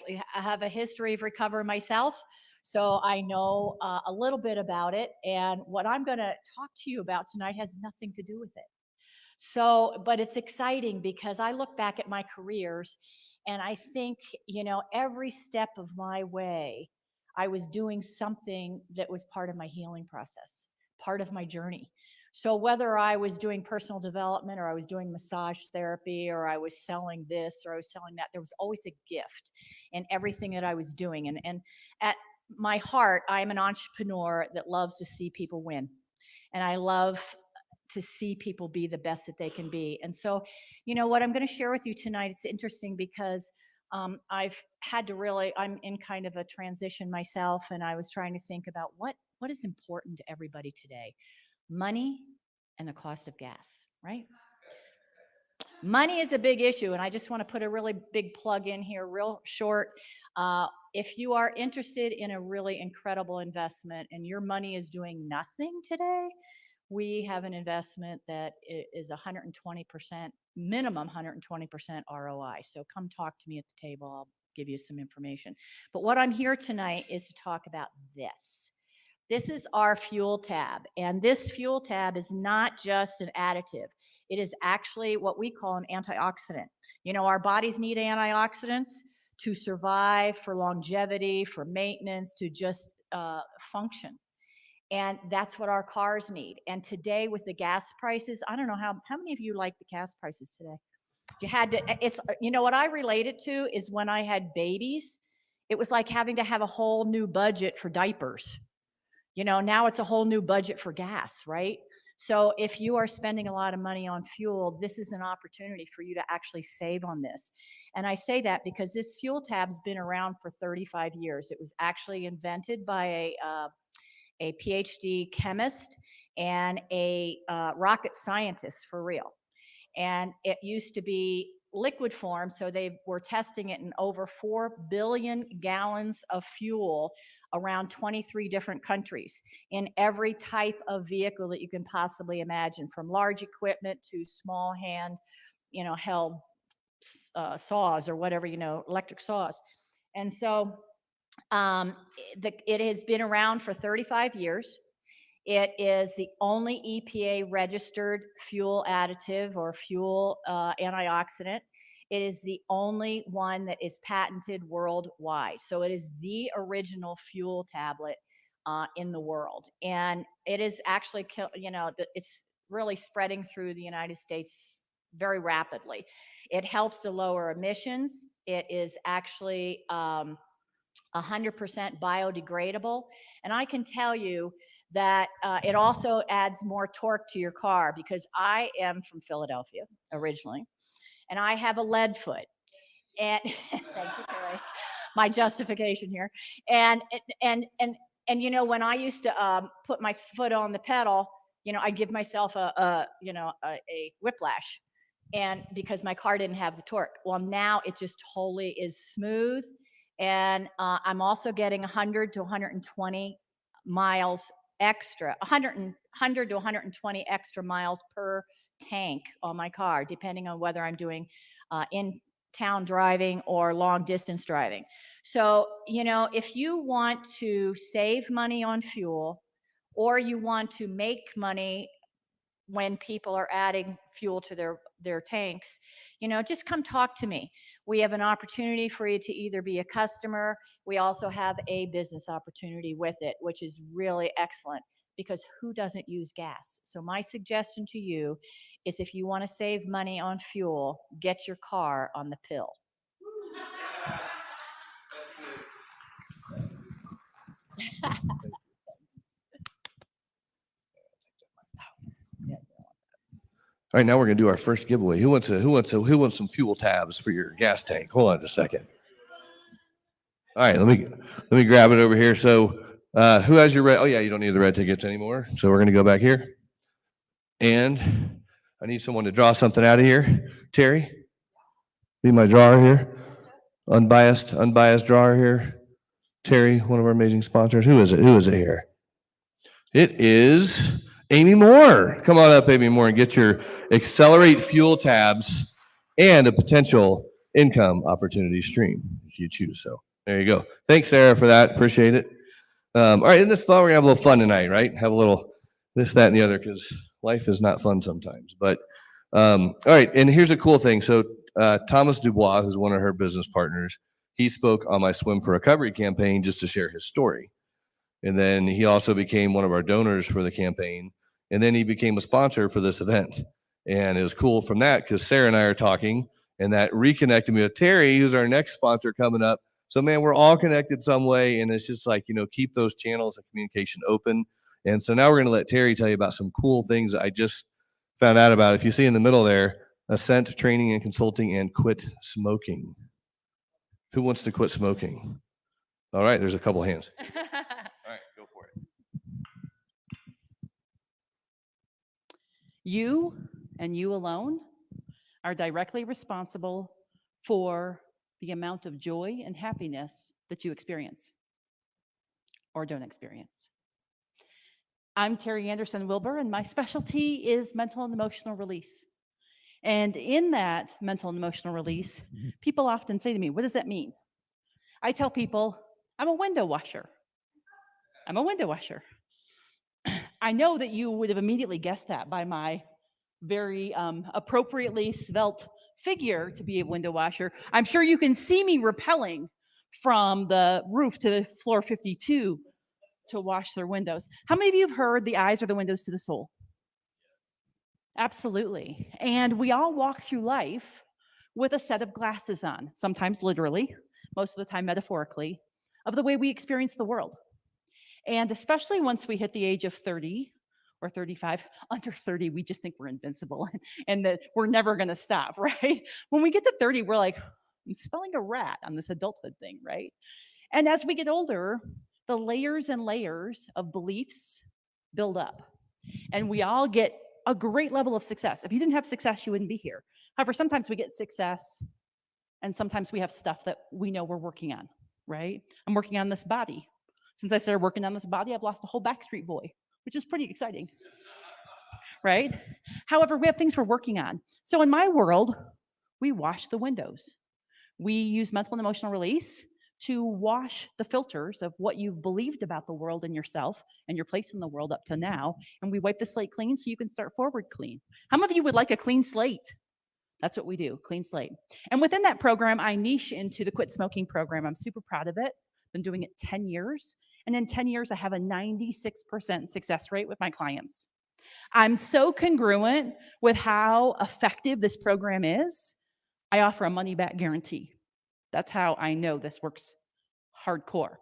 I have a history of recovery myself, so I know a little bit about it. And what I'm going to talk to you about tonight has nothing to do with it. So, but it's exciting because I look back at my careers and I think, every step of my way, I was doing something that was part of my healing process, part of my journey. So whether I was doing personal development or I was doing massage therapy or I was selling this or I was selling that, there was always a gift in everything that I was doing. And at my heart, I'm an entrepreneur that loves to see people win. And I love to see people be the best that they can be. And so, what I'm going to share with you tonight, it's interesting because I've had to really, I'm in kind of a transition myself, and I was trying to think about what is important to everybody today. Money and the cost of gas, right? Money is a big issue, and I just want to put a really big plug in here, real short. If you are interested in a really incredible investment and your money is doing nothing today, we have an investment that is 120%, minimum 120% ROI. So come talk to me at the table. I'll give you some information. But what I'm here tonight is to talk about this. This is our fuel tab, and this fuel tab is not just an additive. It is actually what we call an antioxidant. Our bodies need antioxidants to survive, for longevity, for maintenance, to just function. And that's what our cars need. And today with the gas prices, I don't know how many of you like the gas prices today? You had to, it's, what I relate it to is when I had babies, it was like having to have a whole new budget for diapers. Now it's a whole new budget for gas, right? So if you are spending a lot of money on fuel, this is an opportunity for you to actually save on this. And I say that because this fuel tab's been around for 35 years. It was actually invented by a PhD chemist and a rocket scientist for real. And it used to be liquid form, so they were testing it in over 4 billion gallons of fuel around 23 different countries in every type of vehicle that you can possibly imagine, from large equipment to small hand, held saws or whatever, electric saws. And so it has been around for 35 years. It is the only EPA registered fuel additive or fuel antioxidant. It is the only one that is patented worldwide. So it is the original fuel tablet in the world. And it is actually, it's really spreading through the United States very rapidly. It helps to lower emissions. It is actually 100% biodegradable. And I can tell you that it also adds more torque to your car, because I am from Philadelphia originally, and I have a lead foot. And thank you, Terry. My justification here. And when I used to put my foot on the pedal, I'd give myself a whiplash, and because my car didn't have the torque. Well, now it just totally is smooth. And I'm also getting 100 to 120 miles extra, 100 to 120 extra miles per tank on my car, depending on whether I'm doing in-town driving or long-distance driving. So, if you want to save money on fuel, or you want to make money when people are adding fuel to their tanks, just come talk to me. We have an opportunity for you to either be a customer. We also have a business opportunity with it, which is really excellent, because who doesn't use gas? So my suggestion to you is, if you want to save money on fuel, get your car on the pill. All right, now we're gonna do our first giveaway. Who wants some fuel tabs for your gas tank? Hold on just a second. All right, let me grab it over here. So who has your red? Oh yeah, you don't need the red tickets anymore. So we're gonna go back here, and I need someone to draw something out of here. Terry, be my drawer here. Unbiased drawer here. Terry, one of our amazing sponsors. Who is it here? It is Amy Moore. Come on up, Amy Moore, and get your Xcelerate fuel tabs and a potential income opportunity stream if you choose so. There you go. Thanks, Sarah, for that. Appreciate it. All right, in this fun, we're gonna have a little fun tonight, right? Have a little this, that, and the other, because life is not fun sometimes. But all right, and here's a cool thing. So Thomas Dubois, who's one of her business partners, he spoke on my Swim for Recovery campaign just to share his story. And then he also became one of our donors for the campaign. And then he became a sponsor for this event. And it was cool from that because Sarah and I are talking, and that reconnected me with Terry, who's our next sponsor coming up. So, man, we're all connected some way. And it's just like, keep those channels of communication open. And so now we're going to let Terry tell you about some cool things that I just found out about. If you see in the middle there, Ascent Training and Consulting and Quit Smoking. Who wants to quit smoking? All right, there's a couple hands. All right, go for it. You and you alone are directly responsible for the amount of joy and happiness that you experience or don't experience. I'm Terry Anderson Wilbur, and my specialty is mental and emotional release. And in that mental and emotional release, people often say to me, what does that mean? I tell people, I'm a window washer. I'm a window washer. I know that you would have immediately guessed that by my very appropriately svelte figure to be a window washer. I'm sure you can see me rappelling from the roof to the floor 52 to wash their windows. How many of you have heard the eyes are the windows to the soul? Absolutely. And we all walk through life with a set of glasses on, sometimes literally, most of the time metaphorically, of the way we experience the world. And especially once we hit the age of 30 or 35, under 30, we just think we're invincible and that we're never going to stop, right? When we get to 30, we're like, I'm smelling a rat on this adulthood thing, right? And as we get older, the layers and layers of beliefs build up. And we all get a great level of success. If you didn't have success, you wouldn't be here. However, sometimes we get success and sometimes we have stuff that we know we're working on, right? I'm working on this body. Since I started working on this body, I've lost a whole Backstreet Boy, which is pretty exciting, right? However, we have things we're working on. So in my world, we wash the windows. We use mental and emotional release to wash the filters of what you've believed about the world and yourself and your place in the world up to now. And we wipe the slate clean so you can start forward clean. How many of you would like a clean slate? That's what we do, clean slate. And within that program, I niche into the Quit Smoking program. I'm super proud of it. Been doing it 10 years. And in 10 years, I have a 96% success rate with my clients. I'm so congruent with how effective this program is. I offer a money-back guarantee. That's how I know this works hardcore.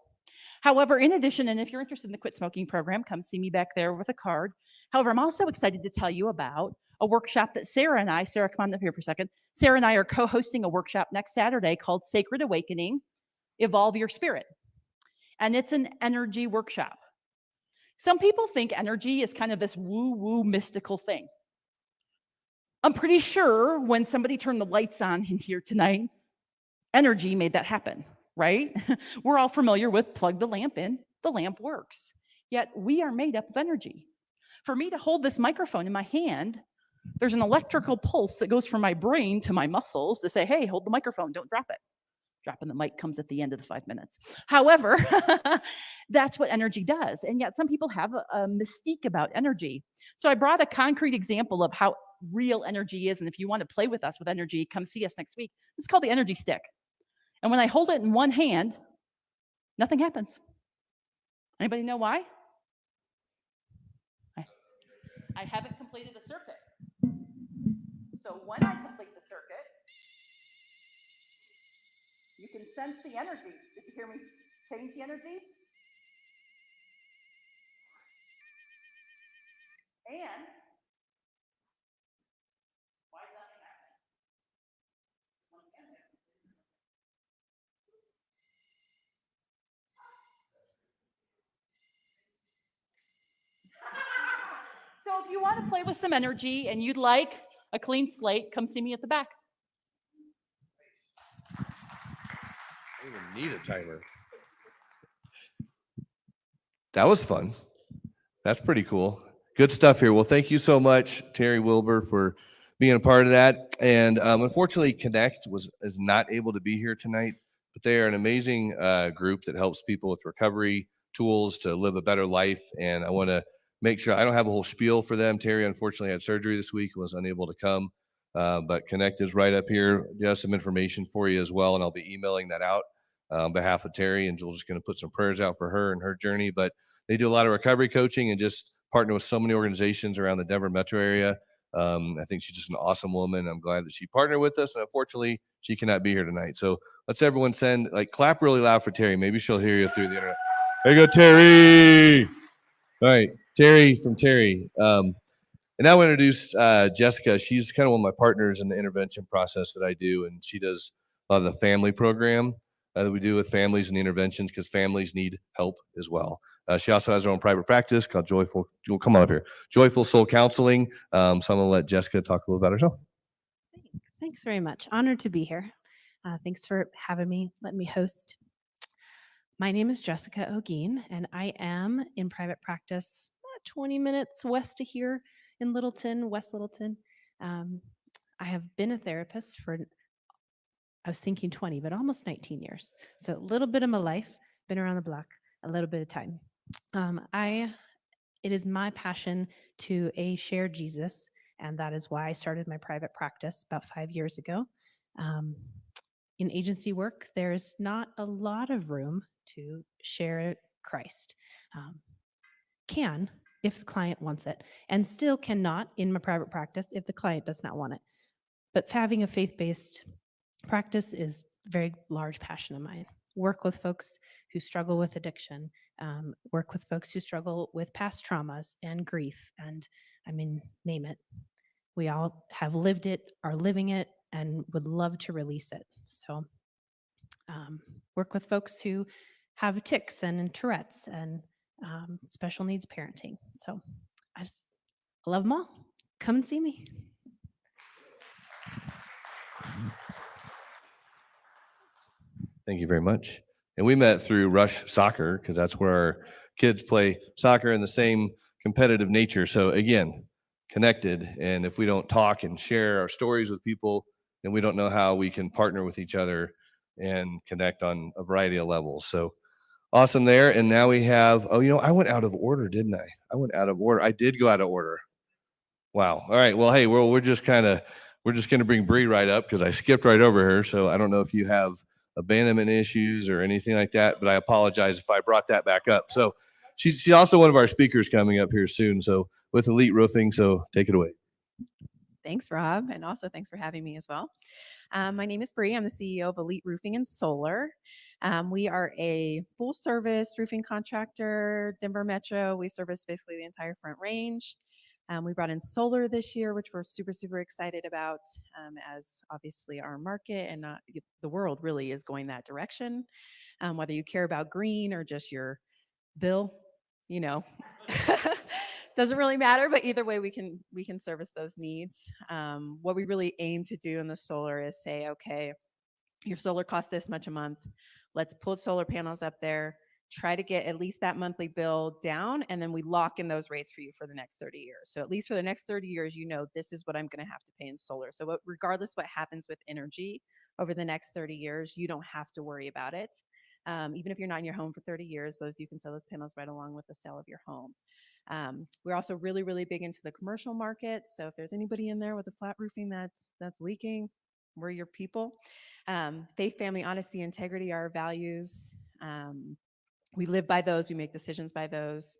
However, in addition, and if you're interested in the Quit Smoking program, come see me back there with a card. However, I'm also excited to tell you about a workshop that Sarah, come on up here for a second. Sarah and I are co-hosting a workshop next Saturday called Sacred Awakening, Evolve Your Spirit. And it's an energy workshop. Some people think energy is kind of this woo-woo mystical thing. I'm pretty sure when somebody turned the lights on in here tonight, energy made that happen, right? We're all familiar with plug the lamp in, the lamp works. Yet we are made up of energy. For me to hold this microphone in my hand, there's an electrical pulse that goes from my brain to my muscles to say, hey, hold the microphone, don't drop it. Dropping the mic comes at the end of the 5 minutes. However, that's what energy does. And yet some people have a mystique about energy. So I brought a concrete example of how real energy is. And if you want to play with us with energy, come see us next week. This is called the energy stick. And when I hold it in one hand, nothing happens. Anybody know why? I haven't completed the circuit. So when I complete the circuit, you can sense the energy. Did you hear me change the energy? And why is nothing happening? Once again. So if you want to play with some energy and you'd like a clean slate, come see me at the back. I don't even need a timer. That was fun. That's pretty cool. Good stuff here. Well, thank you so much, Terry Wilbur, for being a part of that. And unfortunately, Connect is not able to be here tonight, but they are an amazing group that helps people with recovery tools to live a better life. And I want to make sure I don't have a whole spiel for them. Terry unfortunately had surgery this week and was unable to come, but Connect is right up here. He has some information for you as well, and I'll be emailing that out on behalf of Terry, and Jill's just going to put some prayers out for her and her journey. But they do a lot of recovery coaching and just partner with so many organizations around the Denver metro area. I think she's just an awesome woman. I'm glad that she partnered with us, and unfortunately, she cannot be here tonight. So let's everyone clap really loud for Terry. Maybe she'll hear you through the internet. There you go, Terry. All right, Terry from Terry. And now I want to introduce Jessica. She's kind of one of my partners in the intervention process that I do, and she does a lot of the family program that we do with families and interventions because families need help as well. She also has her own private practice called Joyful. Come on up here, Joyful Soul Counseling. So I'm gonna let Jessica talk a little about herself. Thanks very much. Honored to be here. Thanks for having me. Let me host. My name is Jessica Ogeen, and I am in private practice 20 minutes west of here in Littleton, West Littleton. I have been a therapist for, I was thinking 20, but almost 19 years. So a little bit of my life, been around the block a little bit of time. It is my passion to share Jesus, and that is why I started my private practice about 5 years ago. In agency work, there's not a lot of room to share Christ. Can if the client wants it, and still cannot in my private practice if the client does not want it. But having a faith-based practice is a very large passion of mine. Work with folks who struggle with addiction, work with folks who struggle with past traumas and grief, and I mean, name it. We all have lived it, are living it, and would love to release it. So work with folks who have tics and Tourette's and special needs parenting. So I love them all. Come and see me. Thank you very much. And we met through Rush Soccer because that's where our kids play soccer in the same competitive nature. So again, connected. And if we don't talk and share our stories with people, then we don't know how we can partner with each other and connect on a variety of levels. So awesome there. And now we have, I went out of order, didn't I? I went out of order. I did go out of order. Wow. All right. Well, hey, we're just going to bring Brie right up because I skipped right over her. So I don't know if you have abandonment issues or anything like that, but I apologize if I brought that back up. So she's also one of our speakers coming up here soon. So with Elite Roofing, so take it away. Thanks, Rob, and also thanks for having me as well. My name is Brie. I'm the CEO of Elite Roofing and Solar. We are a full-service roofing contractor, Denver Metro. We service basically the entire Front Range. We brought in solar this year, which we're super, super excited about, as obviously our market and the world really is going that direction. Whether you care about green or just your bill, doesn't really matter, but either way we can service those needs. What we really aim to do in the solar is say, okay, your solar costs this much a month. Let's put solar panels up there, try to get at least that monthly bill down, and then we lock in those rates for you for the next 30 years. So at least for the next 30 years, this is what I'm going to have to pay in solar. So regardless what happens with energy over the next 30 years, you don't have to worry about it. Even if you're not in your home for 30 years, you can sell those panels right along with the sale of your home. We're also really, really big into the commercial market. So if there's anybody in there with a flat roofing that's leaking, we're your people. Faith, family, honesty, integrity are our values. We live by those. We make decisions by those.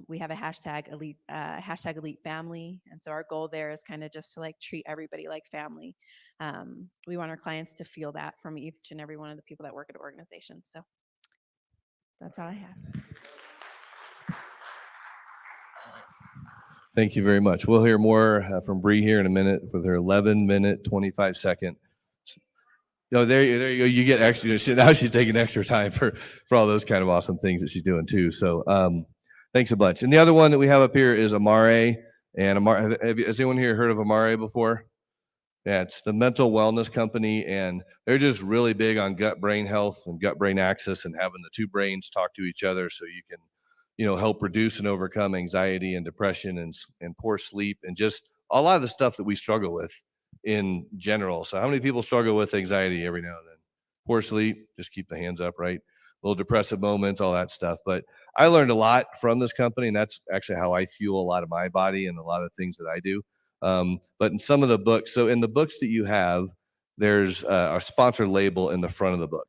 We have a hashtag elite family. And so our goal there is kind of just to treat everybody like family. We want our clients to feel that from each and every one of the people that work at organizations. So that's all I have. Thank you very much. We'll hear more from Brie here in a minute with her 11-minute, 25-second. There you go. You get extra. Now she's taking extra time for all those kind of awesome things that she's doing too. So thanks a bunch. And the other one that we have up here is Amare. And Amare, has anyone here heard of Amare before? Yeah, it's the mental wellness company, and they're just really big on gut-brain health and gut-brain axis and having the two brains talk to each other so you can help reduce and overcome anxiety and depression and poor sleep and just a lot of the stuff that we struggle with in general. So how many people struggle with anxiety every now and then? Poor sleep, just keep the hands up, right? Little depressive moments, all that stuff. But I learned a lot from this company, and that's actually how I fuel a lot of my body and a lot of things that I do. But in some of the books, so in the books that you have, there's a sponsor label in the front of the book.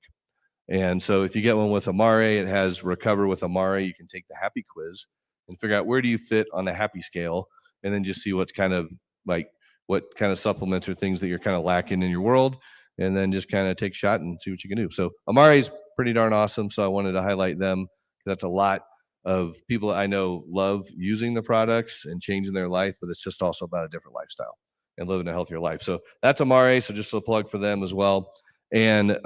And so if you get one with Amare, it has Recover with Amare. You can take the happy quiz and figure out where do you fit on the happy scale, and then just see what's kind of like what kind of supplements or things that you're kind of lacking in your world, and then just kind of take a shot and see what you can do. So Amare is pretty darn awesome. So I wanted to highlight them. That's a lot of people I know love using the products and changing their life, but it's just also about a different lifestyle and living a healthier life. So that's Amare. So just a plug for them as well. And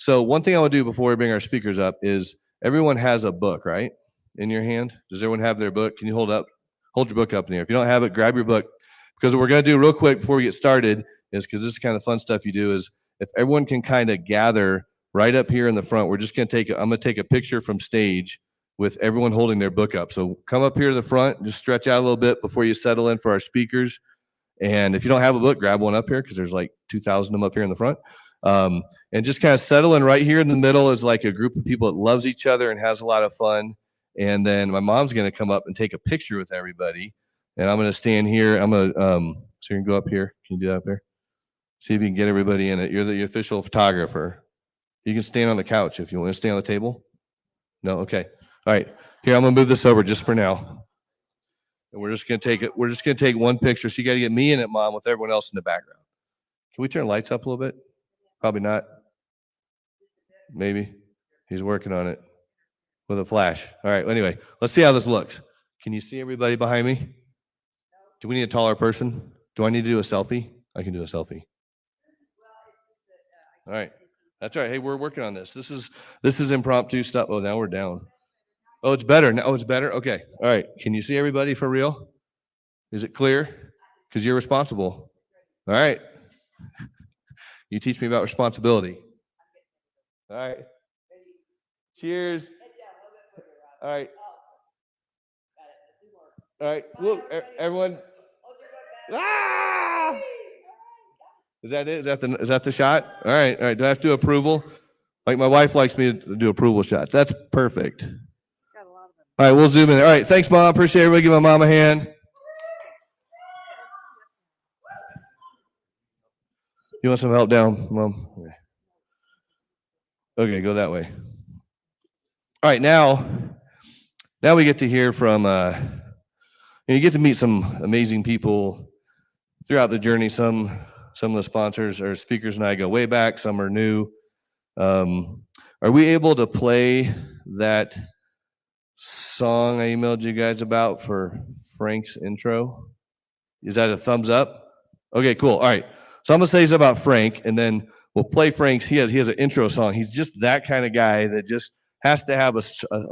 so one thing I want to do before we bring our speakers up is everyone has a book, right, in your hand. Does everyone have their book? Can you hold your book up in here? If you don't have it, grab your book. Because what we're going to do real quick before we get started is, because this is kind of fun stuff you do, is if everyone can kind of gather right up here in the front, we're just going to I'm going to take a picture from stage with everyone holding their book up. So come up here to the front, just stretch out a little bit before you settle in for our speakers. And if you don't have a book, grab one up here, because there's like 2,000 of them up here in the front. And just kind of settle in right here in the middle is like a group of people that loves each other and has a lot of fun. And then my mom's going to come up and take a picture with everybody. And I'm going to stand here. I'm going to, so you can go up here. Can you do that up there? See if you can get everybody in it. You're the official photographer. You can stand on the couch if you want to stay on the table. No? Okay. All right. Here, I'm going to move this over just for now. And we're just going to take it. We're just going to take one picture. So you got to get me in it, Mom, with everyone else in the background. Can we turn the lights up a little bit? Probably not. Maybe. He's working on it with a flash. All right. Well, anyway, let's see how this looks. Can you see everybody behind me? Do we need a taller person? Do I need to do a selfie? I can do a selfie. All right. That's right. Hey, we're working on this. This is impromptu stuff. Oh, now we're down. Oh, it's better. Now it's better. Okay. All right. Can you see everybody for real? Is it clear? Because you're responsible. All right. You teach me about responsibility. All right. Cheers. All right. All right. Whoa, everyone. Ah! Is that it? Is that the shot? All right. All right. Do I have to do approval? Like my wife likes me to do approval shots. That's perfect. All right. We'll zoom in. All right. Thanks, Mom. Appreciate everybody. Give my mom a hand. You want some help down, Mom? Okay. Go that way. All right. Now we get to hear from, you get to meet some amazing people throughout the journey. Some of the sponsors or speakers and I go way back. Some are new. Are we able to play that song I emailed you guys about for Frank's intro? Is that a thumbs up? Okay, cool. All right. So I'm gonna say something about Frank, and then we'll play Frank's. He has an intro song. He's just that kind of guy that just has to have a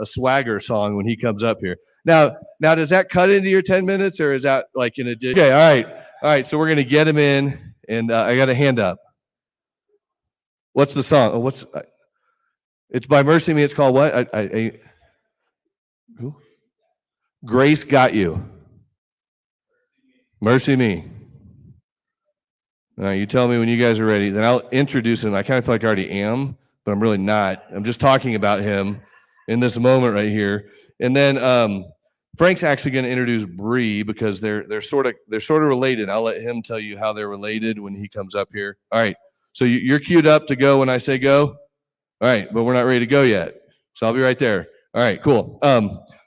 swagger song when he comes up here. Now, does that cut into your 10 minutes, or is that like in addition? Okay, all right. So we're gonna get him in, and I got a hand up. What's the song? Oh, it's by Mercy Me. It's called what? Who? Grace Got You. Mercy Me. All right, you tell me when you guys are ready. Then I'll introduce him. I kind of feel like I already am, but I'm really not. I'm just talking about him in this moment right here. And then Frank's actually going to introduce Brie, because they're sort of related. I'll let him tell you how they're related when he comes up here. All right. So you're queued up to go when I say go. All right, but we're not ready to go yet. So I'll be right there. All right, cool.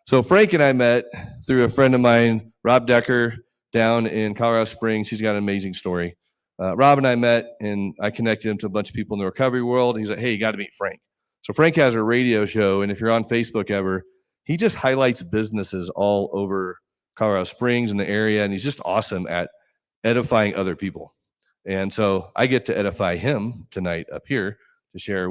So Frank and I met through a friend of mine, Rob Decker, down in Colorado Springs. He's got an amazing story. Rob and I met, and I connected him to a bunch of people in the recovery world. He's like, hey, you got to meet Frank. So Frank has a radio show, and if you're on Facebook ever, he just highlights businesses all over Colorado Springs and the area, and he's just awesome at edifying other people. And so I get to edify him tonight up here to share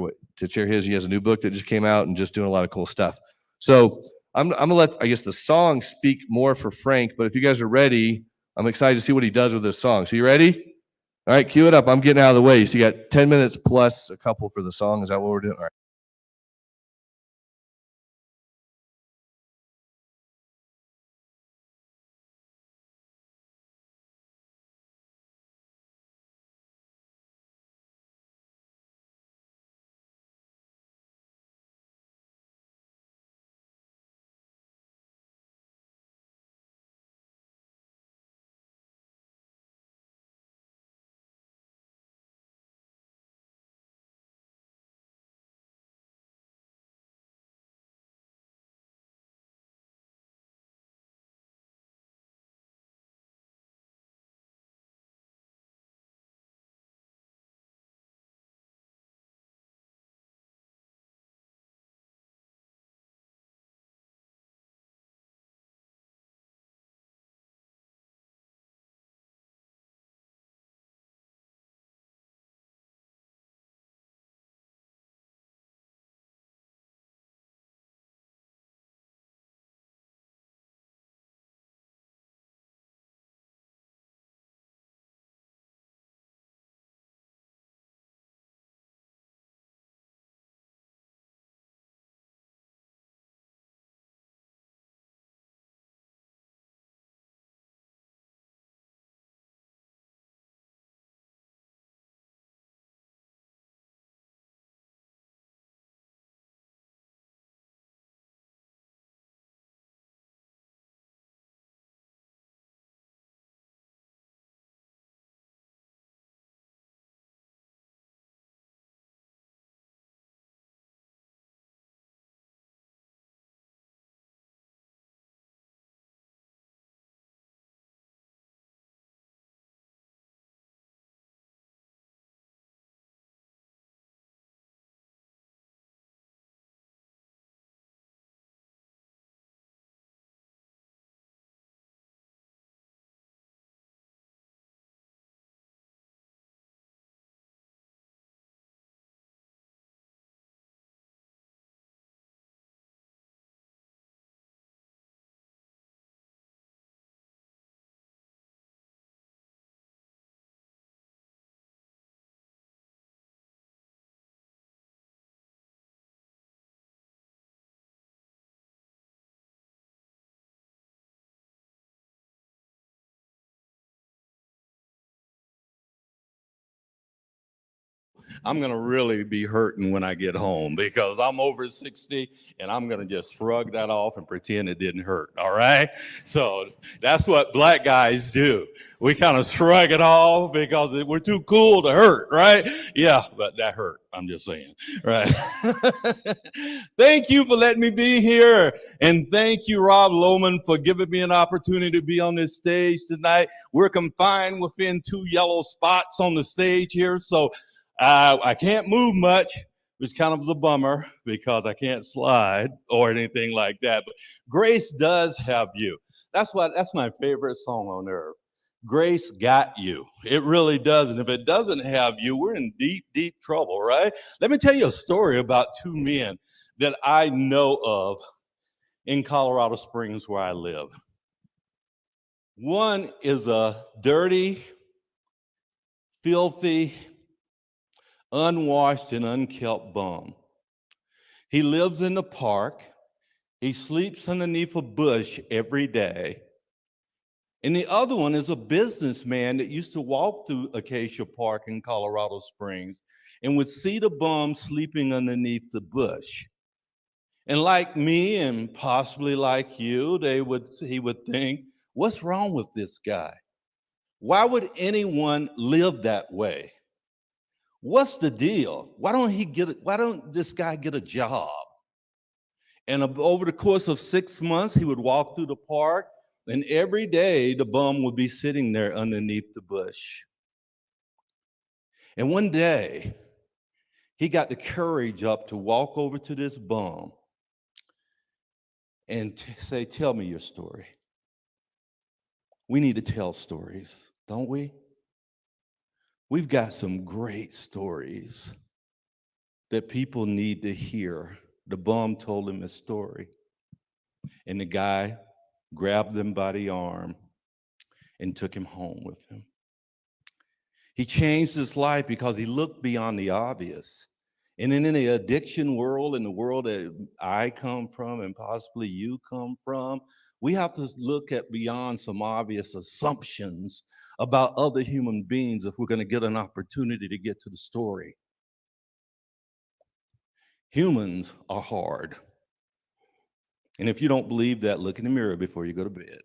his. He has a new book that just came out and just doing a lot of cool stuff. So I'm gonna let, I guess, the song speak more for Frank. But if you guys are ready, I'm excited to see what he does with this song. So you ready? All right, cue it up. I'm getting out of the way. So you got 10 minutes plus a couple for the song. Is that what we're doing? All right. I'm going to really be hurting when I get home because I'm over 60 and I'm going to just shrug that off and pretend it didn't hurt. All right. So that's what black guys do. We kind of shrug it off because we're too cool to hurt. Right. Yeah, but that hurt. I'm just saying. Right. Thank you for letting me be here. And thank you, Rob Lohman, for giving me an opportunity to be on this stage tonight. We're confined within 2 yellow spots on the stage here, so I can't move much, which kind of is a bummer because I can't slide or anything like that. But Grace does have you. That's my favorite song on earth. Grace got you. It really does. And if it doesn't have you, we're in deep, deep trouble, right? Let me tell you a story about 2 men that I know of in Colorado Springs where I live. One is a dirty, filthy, unwashed, and unkempt bum. He lives in the park. He sleeps underneath a bush every day. And the other one is a businessman that used to walk through Acacia Park in Colorado Springs and would see the bum sleeping underneath the bush. And like me and possibly like you, he would think, what's wrong with this guy? Why would anyone live that way? What's the deal? Why don't this guy get a job? And over the course of 6 months, he would walk through the park, and every day the bum would be sitting there underneath the bush. And one day, he got the courage up to walk over to this bum and say, tell me your story. We need to tell stories, don't we? We've got some great stories that people need to hear. The bum told him his story. And the guy grabbed him by the arm and took him home with him. He changed his life because he looked beyond the obvious. And in the addiction world, in the world that I come from and possibly you come from, we have to look at beyond some obvious assumptions about other human beings if we're going to get an opportunity to get to the story. Humans are hard. And if you don't believe that, look in the mirror before you go to bed.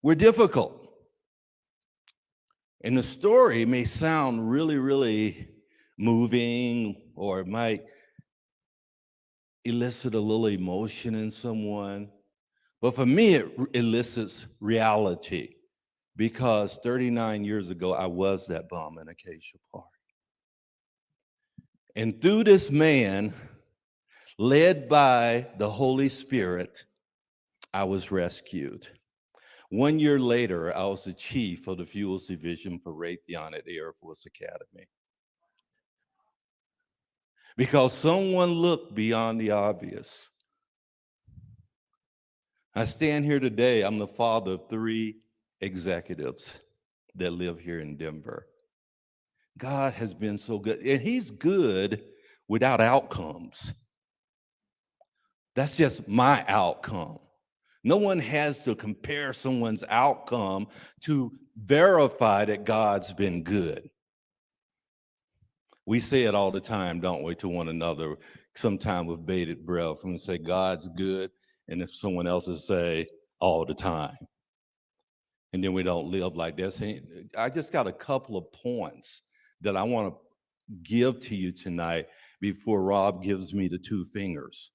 We're difficult. And the story may sound really, really moving, or it might elicit a little emotion in someone. But for me, it elicits reality, because 39 years ago, I was that bum in Acacia Park. And through this man, led by the Holy Spirit, I was rescued. 1 year later, I was the chief of the Fuels Division for Raytheon at the Air Force Academy. Because someone looked beyond the obvious. I stand here today, I'm the father of 3 executives that live here in Denver. God has been so good, and he's good without outcomes. That's just my outcome. No one has to compare someone's outcome to verify that God's been good. We say it all the time, don't we, to one another, sometimes with bated breath, and say God's good, and if someone else will say all the time. And then we don't live like this. I just got a couple of points that I want to give to you tonight before Rob gives me the 2 fingers.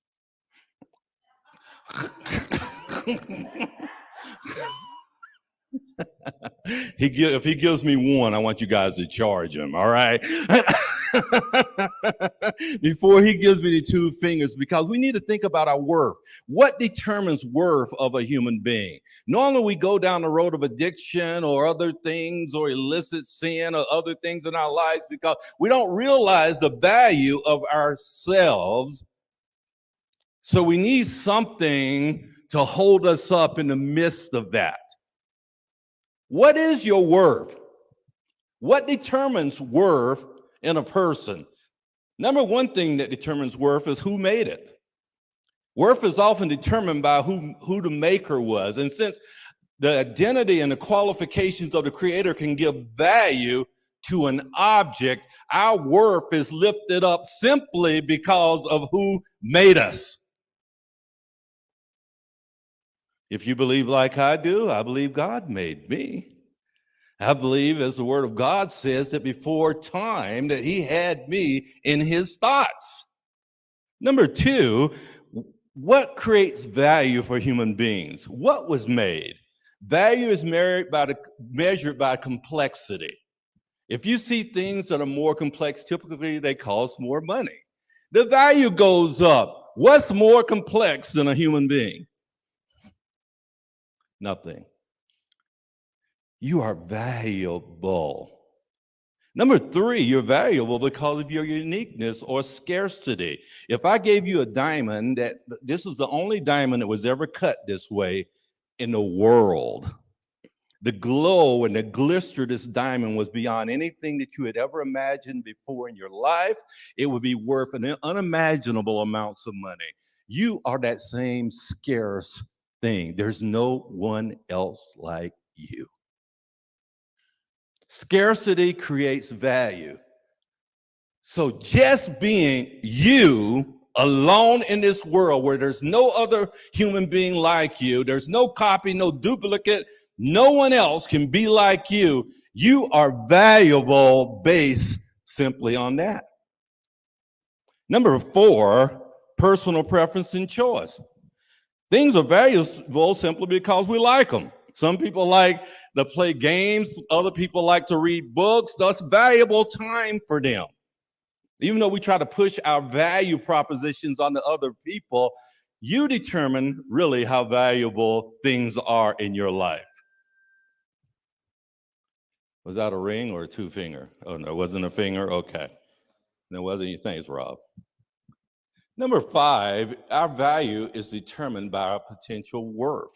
If he gives me 1, I want you guys to charge him, all right? Before he gives me the 2 fingers, because we need to think about our worth. What determines worth of a human being? Normally we go down the road of addiction or other things or illicit sin or other things in our lives because we don't realize the value of ourselves. So we need something to hold us up in the midst of that. What is your worth? What determines worth in a person? Number one thing that determines worth is who made it. Worth is often determined by who the maker was. And since the identity and the qualifications of the creator can give value to an object. Our worth is lifted up simply because of who made us. If you believe like I do, I believe God made me. I believe, as the word of God says, that before time that he had me in his thoughts. Number two, what creates value for human beings? What was made? Value is measured by complexity. If you see things that are more complex, typically they cost more money. The value goes up. What's more complex than a human being? Nothing. You are valuable. Number three, you're valuable because of your uniqueness or scarcity. If I gave you a diamond, this is the only diamond that was ever cut this way in the world. The glow and the glister of this diamond was beyond anything that you had ever imagined before in your life. It would be worth an unimaginable amounts of money. You are that same scarce thing. There's no one else like you. Scarcity creates value. So just being you alone in this world where there's no other human being like you, there's no copy, no duplicate, no one else can be like you. You are valuable based simply on that. Number four, personal preference and choice. Things are valuable simply because we like them. Some people like to play games. Other people like to read books. That's valuable time for them. Even though we try to push our value propositions onto other people, you determine really how valuable things are in your life. Was that a ring or a two finger? Oh, no, it wasn't a finger? Okay. No, what do you think, Rob? Number five, our value is determined by our potential worth.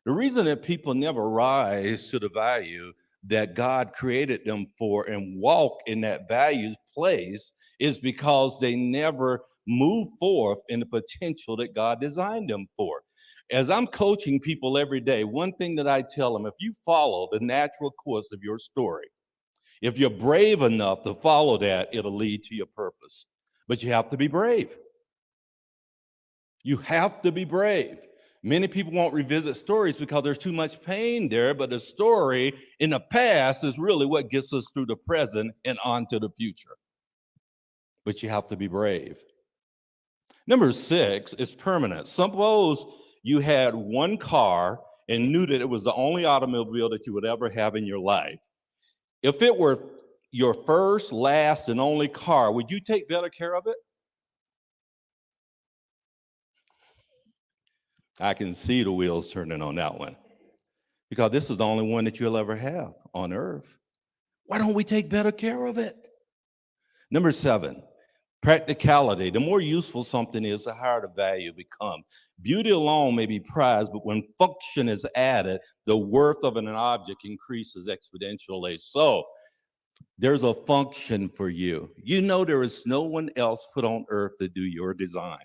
The reason that people never rise to the value that God created them for and walk in that values place is because they never move forth in the potential that God designed them for. As I'm coaching people every day, one thing that I tell them, if you follow the natural course of your story, if you're brave enough to follow that, it'll lead to your purpose. But you have to be brave. You have to be brave. Many people won't revisit stories because there's too much pain there, but the story in the past is really what gets us through the present and on to the future. But you have to be brave. Number six is permanent. Suppose you had one car and knew that it was the only automobile that you would ever have in your life. If it were your first, last, and only car, would you take better care of it? I can see the wheels turning on that one because this is the only one that you'll ever have on earth. Why don't we take better care of it? Number seven, practicality. The more useful something is, the higher the value becomes. Beauty alone may be prized, but when function is added, the worth of an object increases exponentially. So there's a function for you. You know there is no one else put on earth to do your design.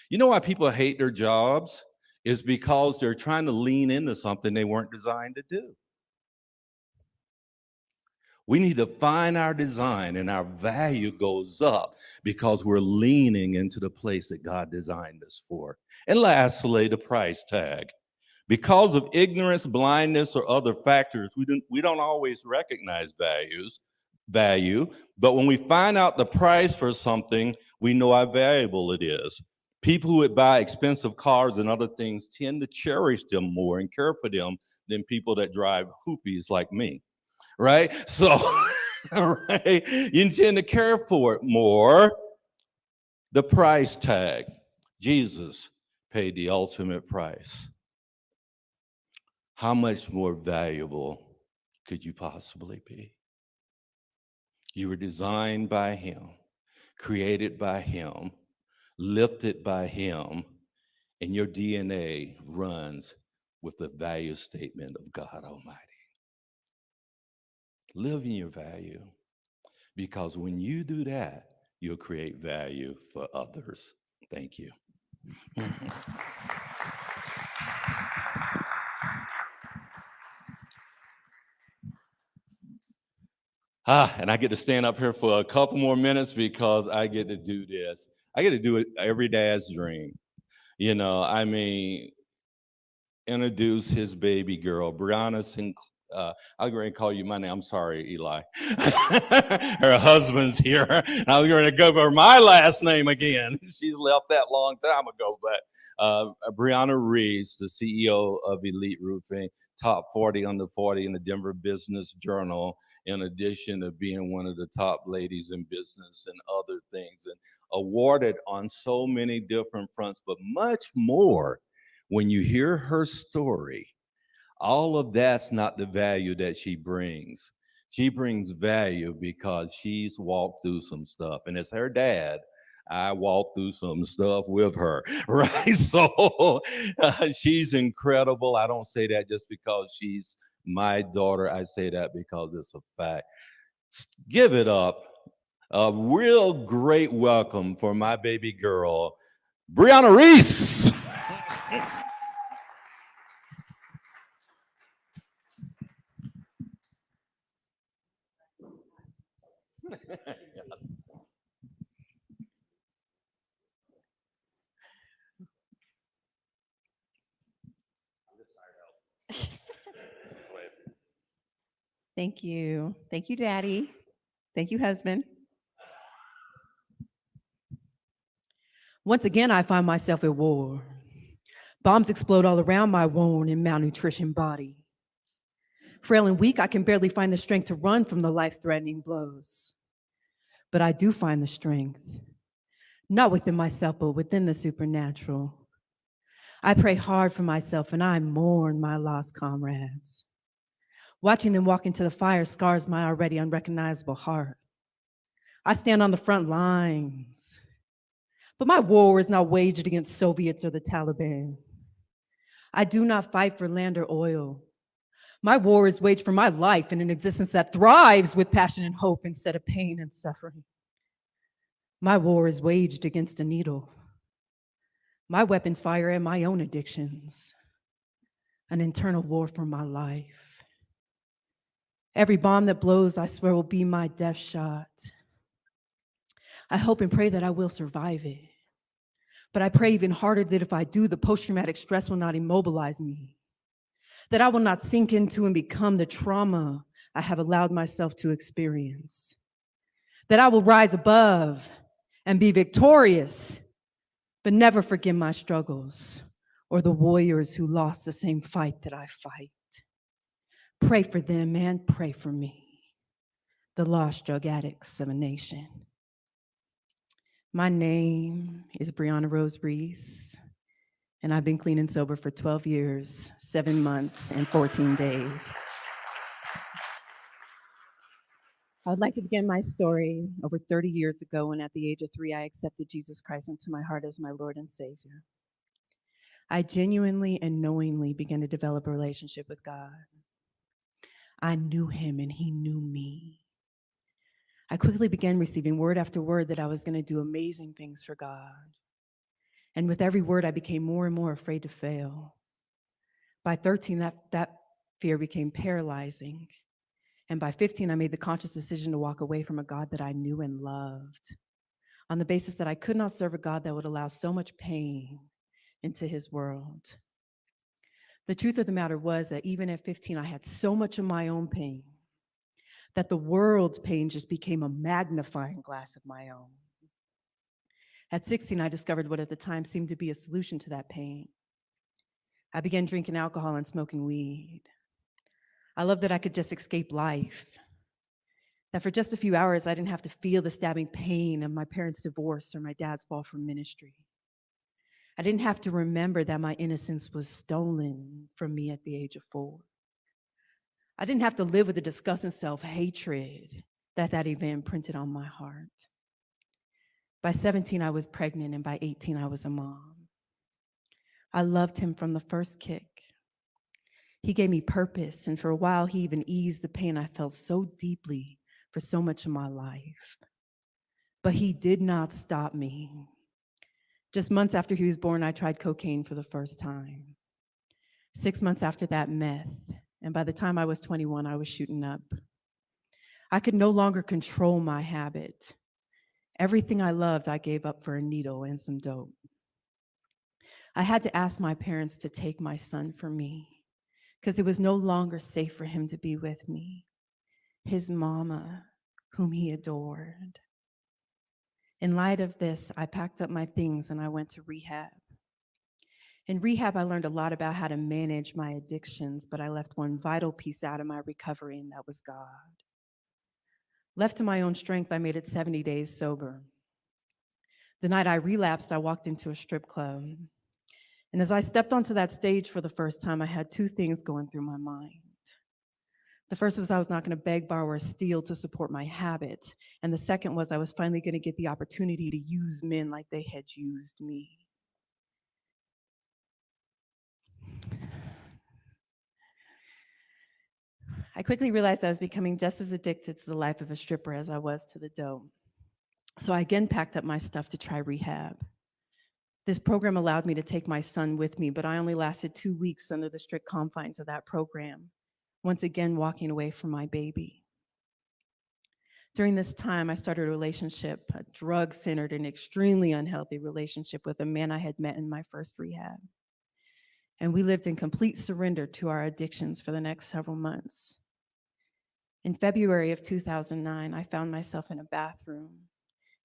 You know why people hate their jobs? Is because they're trying to lean into something they weren't designed to do. We need to find our design and our value goes up because we're leaning into the place that God designed us for. And lastly, the price tag. Because of ignorance, blindness, or other factors, we don't always recognize value, but when we find out the price for something, we know how valuable it is. People who would buy expensive cars and other things tend to cherish them more and care for them than people that drive hoopies like me, right? So, right, you tend to care for it more. The price tag. Jesus paid the ultimate price. How much more valuable could you possibly be? You were designed by him, created by him, lifted by him, and your DNA runs with the value statement of God Almighty. Live in your value, because when you do that, you'll create value for others. Thank you. And I get to stand up here for a couple more minutes because I get to do this. I get to do it every dad's dream. You know, I mean, introduce his baby girl, Brianna Sinclair. I'm going to call you my name. I'm sorry, Eli. Her husband's here. I was going to go for my last name again. She's left that long time ago. But Brianna Reis, the CEO of Elite Roofing, top 40 under 40 in the Denver Business Journal, in addition to being one of the top ladies in business and other things, and awarded on so many different fronts, but much more. When you hear her story, all of that's not the value that she brings. She brings value because she's walked through some stuff. And as her dad, I walked through some stuff with her, right? So she's incredible. I don't say that just because she's my daughter. I say that because it's a fact. Give it up. A real great welcome for my baby girl, Brianna Reis. Thank you. Thank you, Daddy. Thank you, husband. Once again, I find myself at war. Bombs explode all around my worn and malnutrition body. Frail and weak, I can barely find the strength to run from the life-threatening blows. But I do find the strength, not within myself, but within the supernatural. I pray hard for myself and I mourn my lost comrades. Watching them walk into the fire scars my already unrecognizable heart. I stand on the front lines, but my war is not waged against Soviets or the Taliban. I do not fight for land or oil. My war is waged for my life and an existence that thrives with passion and hope instead of pain and suffering. My war is waged against a needle. My weapons fire at my own addictions, an internal war for my life. Every bomb that blows, I swear, will be my death shot. I hope and pray that I will survive it. But I pray even harder that if I do, the post-traumatic stress will not immobilize me, that I will not sink into and become the trauma I have allowed myself to experience, that I will rise above and be victorious, but never forget my struggles or the warriors who lost the same fight that I fight. Pray for them and pray for me, the lost drug addicts of a nation. My name is Brianna Rose Reis, and I've been clean and sober for 12 years, 7 months, and 14 days. I would like to begin my story over 30 years ago when at the age of 3, I accepted Jesus Christ into my heart as my Lord and Savior. I genuinely and knowingly began to develop a relationship with God. I knew him and he knew me. I quickly began receiving word after word that I was going to do amazing things for God. And with every word, I became more and more afraid to fail. By 13, that fear became paralyzing. And by 15, I made the conscious decision to walk away from a God that I knew and loved, on the basis that I could not serve a God that would allow so much pain into his world. The truth of the matter was that even at 15, I had so much of my own pain that the world's pain just became a magnifying glass of my own. At 16, I discovered what at the time seemed to be a solution to that pain. I began drinking alcohol and smoking weed. I loved that I could just escape life, that for just a few hours, I didn't have to feel the stabbing pain of my parents' divorce or my dad's fall from ministry. I didn't have to remember that my innocence was stolen from me at the age of 4. I didn't have to live with the disgusting self-hatred that event printed on my heart. By 17, I was pregnant, and by 18, I was a mom. I loved him from the first kick. He gave me purpose, and for a while, he even eased the pain I felt so deeply for so much of my life. But he did not stop me. Just months after he was born, I tried cocaine for the first time. 6 months after that, meth. And by the time I was 21, I was shooting up. I could no longer control my habit. Everything I loved, I gave up for a needle and some dope. I had to ask my parents to take my son from me because it was no longer safe for him to be with me, his mama, whom he adored. In light of this, I packed up my things and I went to rehab. In rehab, I learned a lot about how to manage my addictions, but I left one vital piece out of my recovery, and that was God. Left to my own strength, I made it 70 days sober. The night I relapsed, I walked into a strip club. And as I stepped onto that stage for the first time, I had two things going through my mind. The first was I was not going to beg, borrow, or steal to support my habit. And the second was I was finally going to get the opportunity to use men like they had used me. I quickly realized I was becoming just as addicted to the life of a stripper as I was to the dope. So I again packed up my stuff to try rehab. This program allowed me to take my son with me, but I only lasted 2 weeks under the strict confines of that program, once again walking away from my baby. During this time, I started a relationship, a drug-centered and extremely unhealthy relationship with a man I had met in my first rehab. And we lived in complete surrender to our addictions for the next several months. In February of 2009, I found myself in a bathroom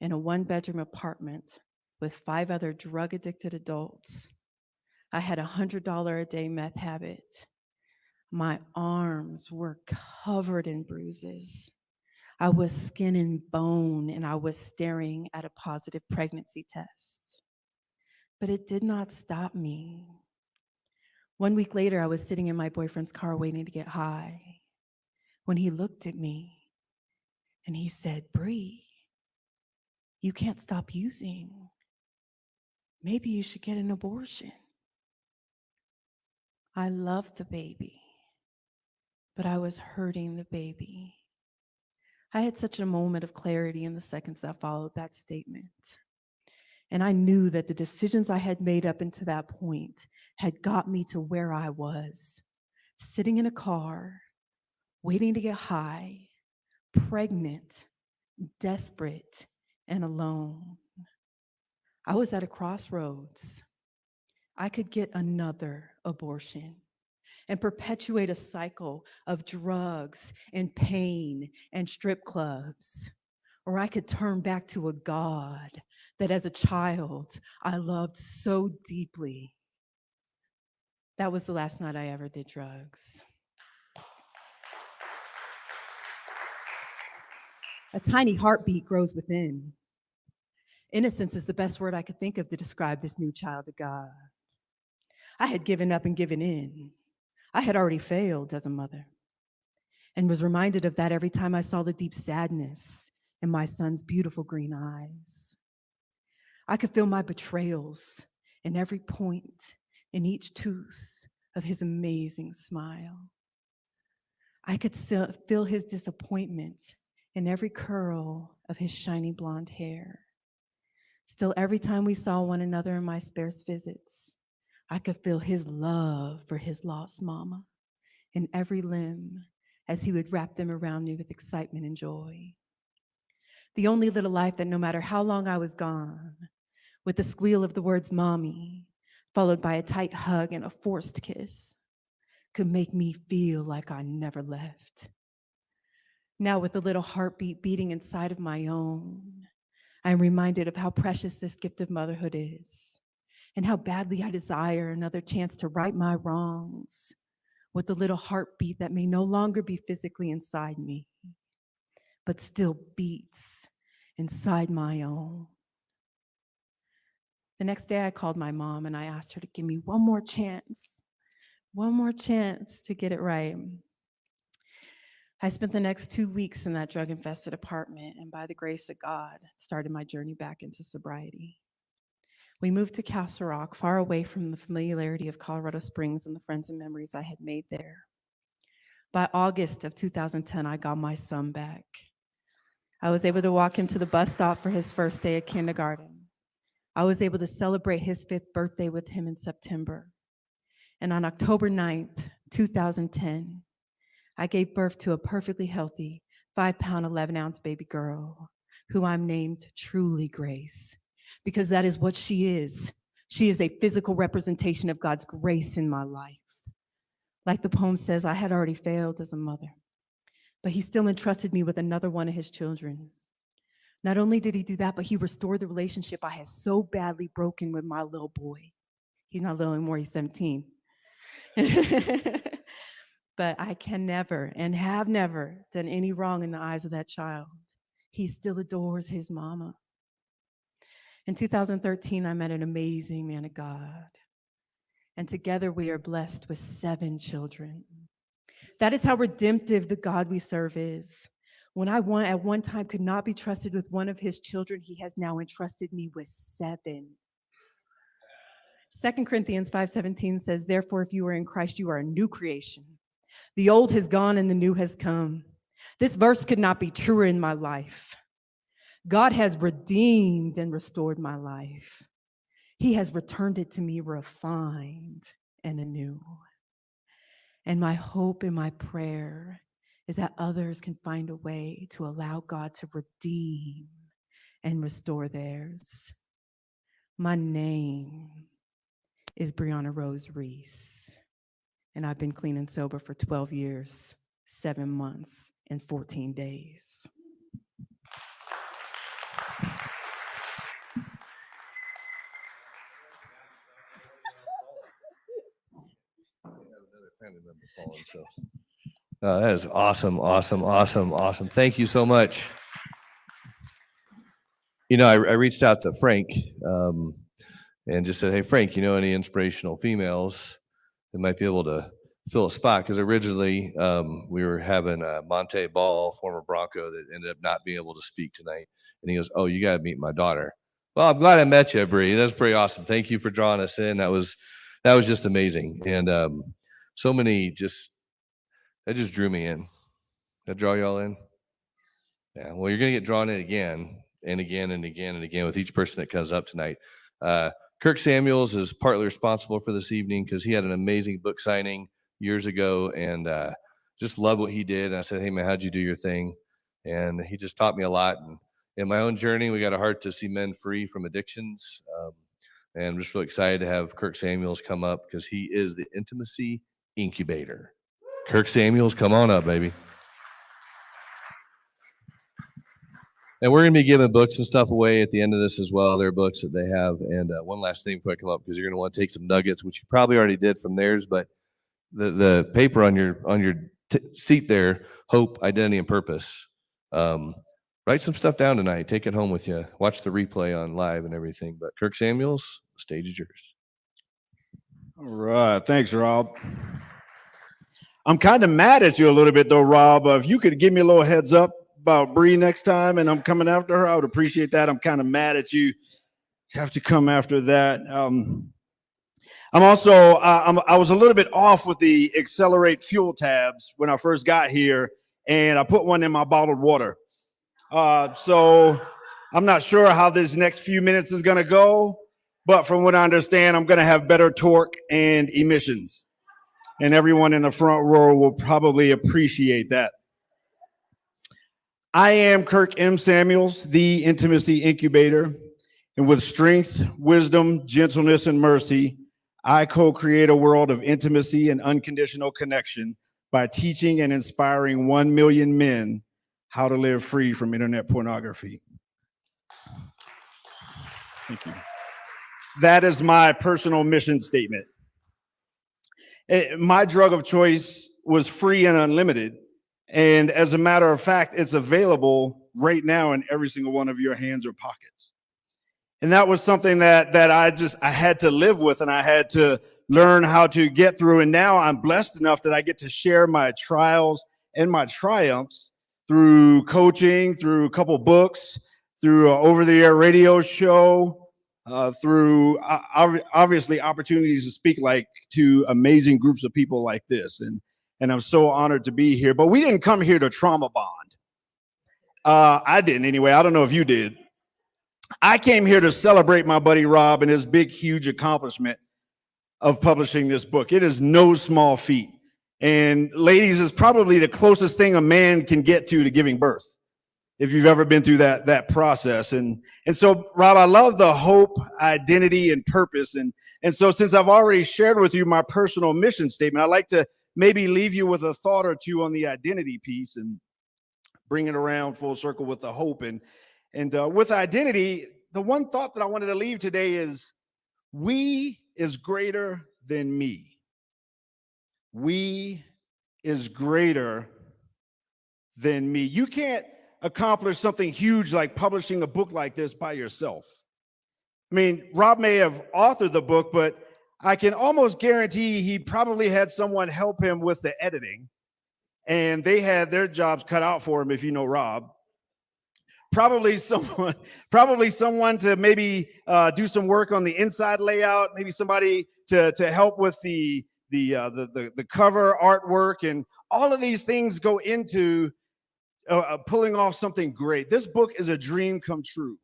in a one-bedroom apartment with 5 other drug-addicted adults. I had a $100 a day meth habit. My arms were covered in bruises. I was skin and bone, and I was staring at a positive pregnancy test. But it did not stop me. 1 week later, I was sitting in my boyfriend's car waiting to get high when he looked at me and he said, "Brie, you can't stop using. Maybe you should get an abortion." I loved the baby, but I was hurting the baby. I had such a moment of clarity in the seconds that followed that statement. And I knew that the decisions I had made up until that point had got me to where I was, sitting in a car, waiting to get high, pregnant, desperate, and alone. I was at a crossroads. I could get another abortion and perpetuate a cycle of drugs and pain and strip clubs. Or I could turn back to a God that as a child I loved so deeply. That was the last night I ever did drugs. A tiny heartbeat grows within. Innocence is the best word I could think of to describe this new child of God. I had given up and given in. I had already failed as a mother and was reminded of that every time I saw the deep sadness in my son's beautiful green eyes. I could feel my betrayals in every point, in each tooth of his amazing smile. I could feel his disappointment in every curl of his shiny blonde hair. Still, every time we saw one another in my sparse visits, I could feel his love for his lost mama in every limb as he would wrap them around me with excitement and joy. The only little life that no matter how long I was gone, with the squeal of the words "mommy," followed by a tight hug and a forced kiss, could make me feel like I never left. Now, with a little heartbeat beating inside of my own, I am reminded of how precious this gift of motherhood is and how badly I desire another chance to right my wrongs with a little heartbeat that may no longer be physically inside me, but still beats inside my own. The next day I called my mom and I asked her to give me one more chance to get it right. I spent the next 2 weeks in that drug-infested apartment and by the grace of God, started my journey back into sobriety. We moved to Castle Rock, far away from the familiarity of Colorado Springs and the friends and memories I had made there. By August of 2010, I got my son back. I was able to walk him to the bus stop for his first day of kindergarten. I was able to celebrate his 5th birthday with him in September. And on October 9th, 2010, I gave birth to a perfectly healthy 5-pound, 11-ounce baby girl who I'm named Truly Grace, because that is what she is. She is a physical representation of God's grace in my life. Like the poem says, I had already failed as a mother, but he still entrusted me with another one of his children. Not only did he do that, but he restored the relationship I had so badly broken with my little boy. He's not little anymore, he's 17. But I can never and have never done any wrong in the eyes of that child. He still adores his mama. In 2013, I met an amazing man of God. And together we are blessed with 7 children. That is how redemptive the God we serve is. When I at one time could not be trusted with one of his children, he has now entrusted me with 7. 2 Corinthians 5:17 says, therefore, if you are in Christ, you are a new creation. The old has gone and the new has come. This verse could not be truer in my life. God has redeemed and restored my life. He has returned it to me refined and anew. And my hope and my prayer is that others can find a way to allow God to redeem and restore theirs. My name is Brianna Rose Reis, and I've been clean and sober for 12 years, 7 months, and 14 days. Family member fallen, so that is awesome, awesome, awesome, awesome. Thank you so much. You know, I reached out to Frank and just said, hey, Frank, you know any inspirational females that might be able to fill a spot? Because originally we were having Monte Ball, former Bronco, that ended up not being able to speak tonight. And he goes, oh, you got to meet my daughter. Well, I'm glad I met you, Brie. That's pretty awesome. Thank you for drawing us in. That was just amazing. And so many that just drew me in. That draw y'all in? Yeah. Well, you're going to get drawn in again and again and again and again with each person that comes up tonight. Kirk Samuels is partly responsible for this evening because he had an amazing book signing years ago and just love what he did. And I said, hey, man, how'd you do your thing? And he just taught me a lot. And in my own journey, we got a heart to see men free from addictions. And I'm just really excited to have Kirk Samuels come up because he is the intimacy incubator. Kirk Samuels, come on up, baby. And we're going to be giving books and stuff away at the end of this as well. There are books that they have. And one last thing before I come up, because you're going to want to take some nuggets, which you probably already did from theirs, but the paper on your seat there, hope, identity, and purpose. Write some stuff down tonight. Take it home with you. Watch the replay on live and everything. But Kirk Samuels, the stage is yours. All right. Thanks, Rob. I'm kind of mad at you a little bit, though, Rob. If you could give me a little heads up about Brie next time and I'm coming after her, I would appreciate that. I'm kind of mad at you. Have to come after that. I was a little bit off with the Xcelerate fuel tabs when I first got here, and I put one in my bottled water. So I'm not sure how this next few minutes is going to go, but from what I understand, I'm going to have better torque and emissions. And everyone in the front row will probably appreciate that. I am Kirk M. Samuels, the Intimacy Incubator. And with strength, wisdom, gentleness, and mercy, I co-create a world of intimacy and unconditional connection by teaching and inspiring 1 million men how to live free from internet pornography. Thank you. That is my personal mission statement. My drug of choice was free and unlimited. And as a matter of fact, it's available right now in every single one of your hands or pockets. And that was something that I had to live with, and I had to learn how to get through. And now I'm blessed enough that I get to share my trials and my triumphs through coaching, through a couple books, through an over-the-air radio show, through obviously opportunities to speak to amazing groups of people like this. And I'm so honored to be here. But we didn't come here to trauma bond. I didn't anyway. I don't know if you did. I came here to celebrate my buddy Rob and his big, huge accomplishment of publishing this book. It is no small feat. And ladies is probably the closest thing a man can get to giving birth, if you've ever been through that process. And so, Rob, I love the hope, identity, and purpose. And so, since I've already shared with you my personal mission statement, I'd like to maybe leave you with a thought or two on the identity piece and bring it around full circle with the hope. And with identity, the one thought that I wanted to leave today is we is greater than me. We is greater than me. You can't accomplish something huge like publishing a book like this by yourself. I mean, Rob may have authored the book, but I can almost guarantee he probably had someone help him with the editing, and they had their jobs cut out for him, if you know Rob. Probably someone to maybe do some work on the inside layout, maybe somebody to help with the cover artwork, and all of these things go into pulling off something great. This book is a dream come true.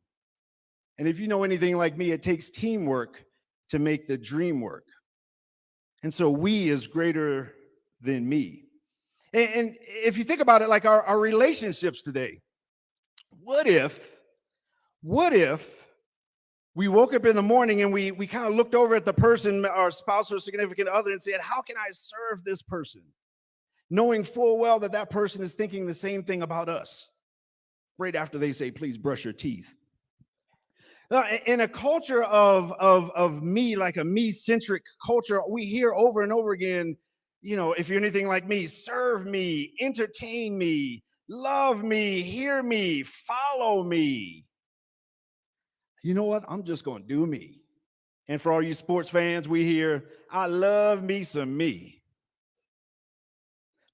And if you know anything like me, it takes teamwork to make the dream work. And so we is greater than me. And if you think about it, like our relationships today, what if we woke up in the morning and we kind of looked over at the person, our spouse or significant other, and said, how can I serve this person? Knowing full well that that person is thinking the same thing about us right after they say, please brush your teeth. Now, in a culture of me, like a me-centric culture, we hear over and over again, you know, if you're anything like me, serve me, entertain me, love me, hear me, follow me. You know what? I'm just going to do me. And for all you sports fans, we hear, I love me some me.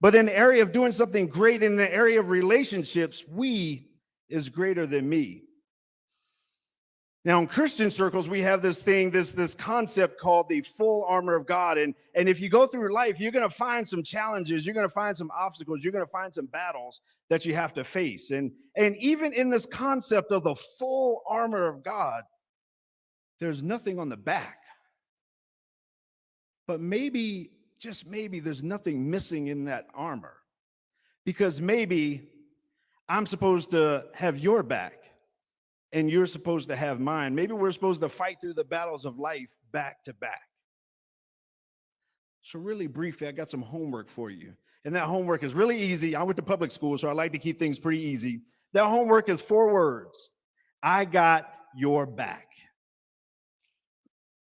But in the area of doing something great, in the area of relationships, we is greater than me. Now, in Christian circles, we have this thing, this concept called the full armor of God. And if you go through life, you're going to find some challenges, you're going to find some obstacles, you're going to find some battles that you have to face. And even in this concept of the full armor of God, there's nothing on the back. But maybe, just maybe, there's nothing missing in that armor. Because maybe I'm supposed to have your back and you're supposed to have mine. Maybe we're supposed to fight through the battles of life back to back. So really briefly, I got some homework for you. And that homework is really easy. I went to public school, so I like to keep things pretty easy. That homework is 4 words. I got your back.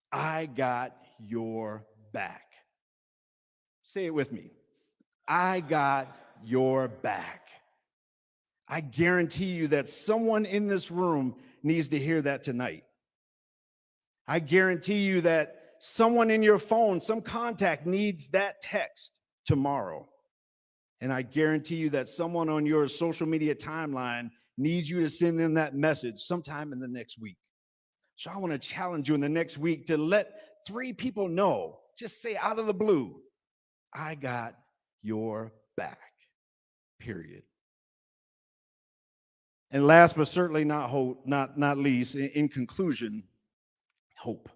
I got your back. Say it with me. I got your back. I guarantee you that someone in this room needs to hear that tonight. I guarantee you that someone in your phone, some contact, needs that text tomorrow. And I guarantee you that someone on your social media timeline needs you to send them that message sometime in the next week. So I want to challenge you in the next week to let 3 people know, just say out of the blue, I got your back, period. And last but certainly not least, in conclusion, hope.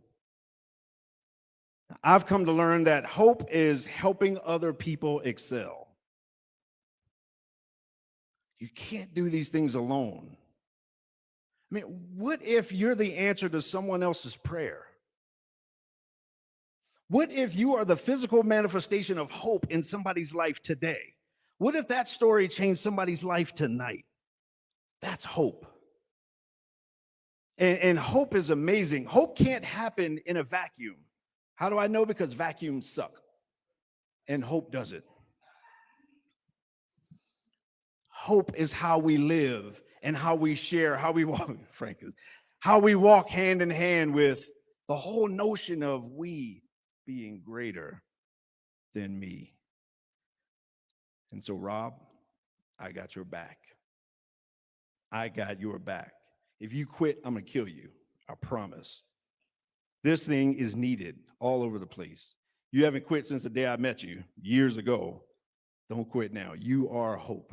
I've come to learn that hope is helping other people excel. You can't do these things alone. I mean, what if you're the answer to someone else's prayer? What if you are the physical manifestation of hope in somebody's life today? What if that story changed somebody's life tonight? That's hope. And hope is amazing. Hope can't happen in a vacuum. How do I know? Because vacuums suck. And hope does it. Hope is how we live and how we share, how we walk, frankly, how we walk hand in hand with the whole notion of we being greater than me. And so, Rob, I got your back. I got your back. If you quit, I'm going to kill you. I promise. This thing is needed all over the place. You haven't quit since the day I met you years ago. Don't quit now. You are hope.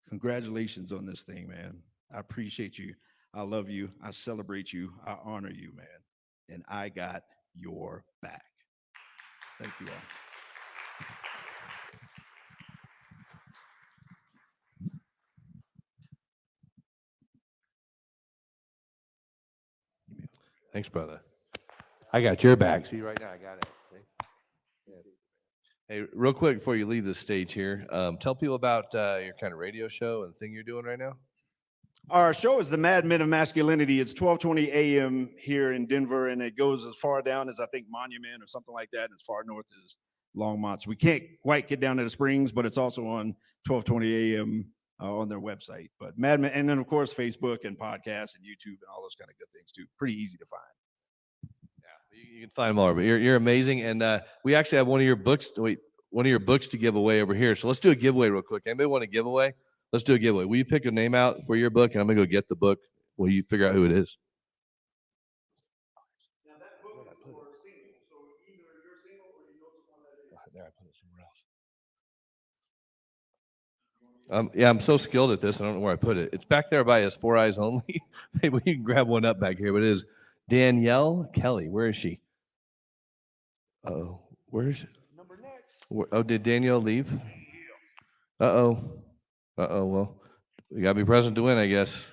Congratulations on this thing, man. I appreciate you. I love you. I celebrate you. I honor you, man. And I got your back. Thank you all. Thanks, brother. I got your back. See, right now, I got it. See? Yeah. Hey, real quick before you leave the stage here, tell people about your kind of radio show and thing you're doing right now. Our show is the Mad Men of Masculinity. It's 12:20 a.m. here in Denver, and it goes as far down as I think Monument or something like that, and as far north as Longmont. So we can't quite get down to the Springs, but it's also on 12:20 a.m. On their website. But Mad Men, and then of course Facebook and podcasts and YouTube and all those kind of good things too. Pretty easy to find. Yeah, you can find them all. But you're amazing, and we actually have one of your books. One of your books to give away over here. So let's do a giveaway real quick. Anybody want a giveaway? Let's do a giveaway. Will you pick a name out for your book, and I'm gonna go get the book. Will you figure out who it is? Now that book is for single, so either you're single or you know someone that is. There, I put it somewhere else. Yeah, I'm so skilled at this. I don't know where I put it. It's back there by his 4 eyes only. Maybe you can grab one up back here. But it is Danielle Kelly. Where is she? Oh, where is she? Number next. Oh, did Danielle leave? Uh-oh. Well, we got to be present to win, I guess.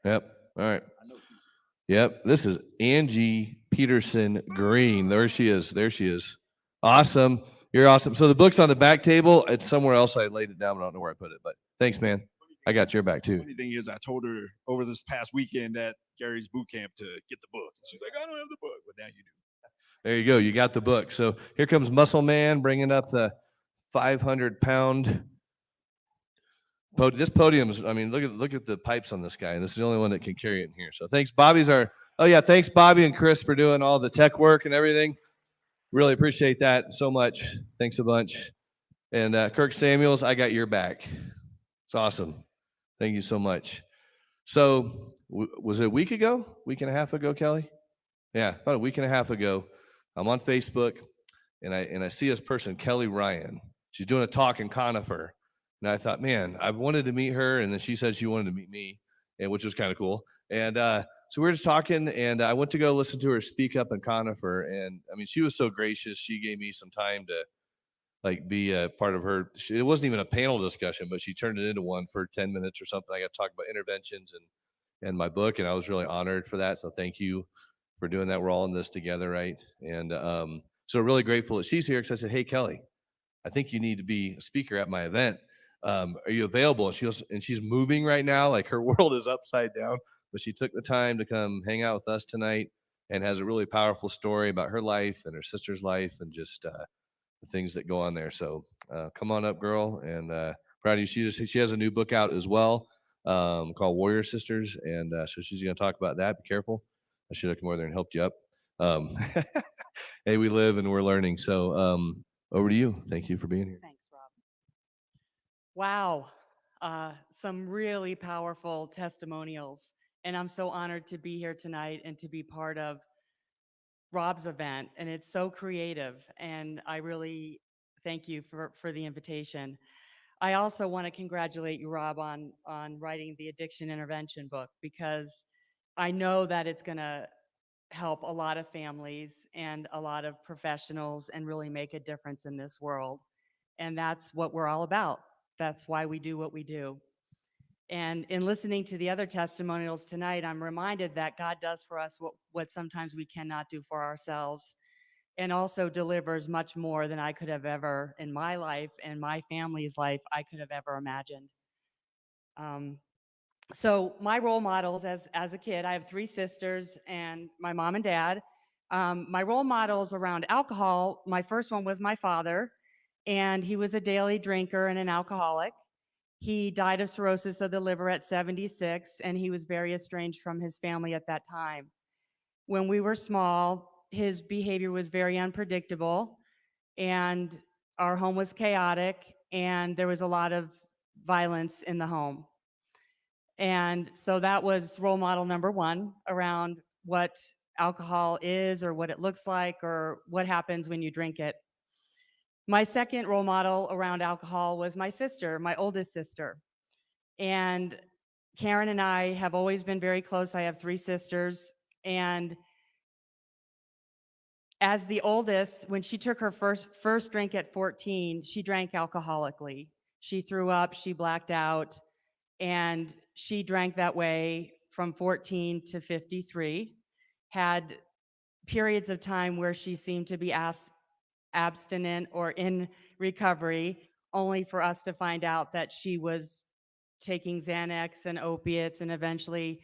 Yep. All right. I know she's Yep. This is Angie Peterson Green. There she is. Awesome. You're awesome. So the book's on the back table. It's somewhere else. I laid it down. I don't know where I put it, but thanks, man. I got your back too. funny thing is, I told her over this past weekend at Gary's boot camp to get the book. She's like, I don't have the book, but now you do. There you go. You got the book. So here comes Muscle Man bringing up the 500-pound. This podium's, I mean, look at the pipes on this guy. And this is the only one that can carry it in here. So thanks, thanks, Bobby and Chris, for doing all the tech work and everything. Really appreciate that so much. Thanks a bunch. And Kirk Samuels, I got your back. It's awesome. Thank you so much. So was it a week and a half ago, Kelly? Yeah, about a week and a half ago. I'm on Facebook, and I see this person, Kelly Ryan. She's doing a talk in Conifer. And I thought, man, I've wanted to meet her. And then she said she wanted to meet me, and which was kind of cool. And so we were just talking, and I went to go listen to her speak up in Conifer. And I mean, she was so gracious. She gave me some time to be a part of her. It wasn't even a panel discussion, but she turned it into one for 10 minutes or something. I got to talk about interventions and my book, and I was really honored for that. So thank you for doing that. We're all in this together, right? And so really grateful that she's here, because I said, hey, Kelly, I think you need to be a speaker at my event. Are you available? And she's moving right now. Like, her world is upside down, but she took the time to come hang out with us tonight and has a really powerful story about her life and her sister's life and just the things that go on there. So come on up, girl, and proud of you. She has a new book out as well, called Warrior Sisters, and so she's going to talk about that. Be careful. I should have come over there and helped you up. Hey, we live and we're learning. So over to you. Thank you for being here. Thanks, Rob. Wow. Some really powerful testimonials. And I'm so honored to be here tonight and to be part of Rob's event. And it's so creative. And I really thank you for the invitation. I also want to congratulate you, Rob, on writing the addiction intervention book, because I know that it's going to help a lot of families and a lot of professionals and really make a difference in this world. And that's what we're all about. That's why we do what we do. And in listening to the other testimonials tonight, I'm reminded that God does for us what sometimes we cannot do for ourselves, and also delivers much more than I could have ever in my life and my family's life I could have ever imagined. So my role models as a kid, I have 3 sisters and my mom and dad. My role models around alcohol, my first one was my father, and he was a daily drinker and an alcoholic. He died of cirrhosis of the liver at 76, and he was very estranged from his family at that time. When we were small, his behavior was very unpredictable, and our home was chaotic, and there was a lot of violence in the home. And so that was role model number 1 around what alcohol is, or what it looks like, or what happens when you drink it. My second role model around alcohol was my sister, my oldest sister. And Karen and I have always been very close. I have 3 sisters. And as the oldest, when she took her first drink at 14, she drank alcoholically. She threw up, she blacked out, and she drank that way from 14 to 53, had periods of time where she seemed to be abstinent or in recovery, only for us to find out that she was taking Xanax and opiates and eventually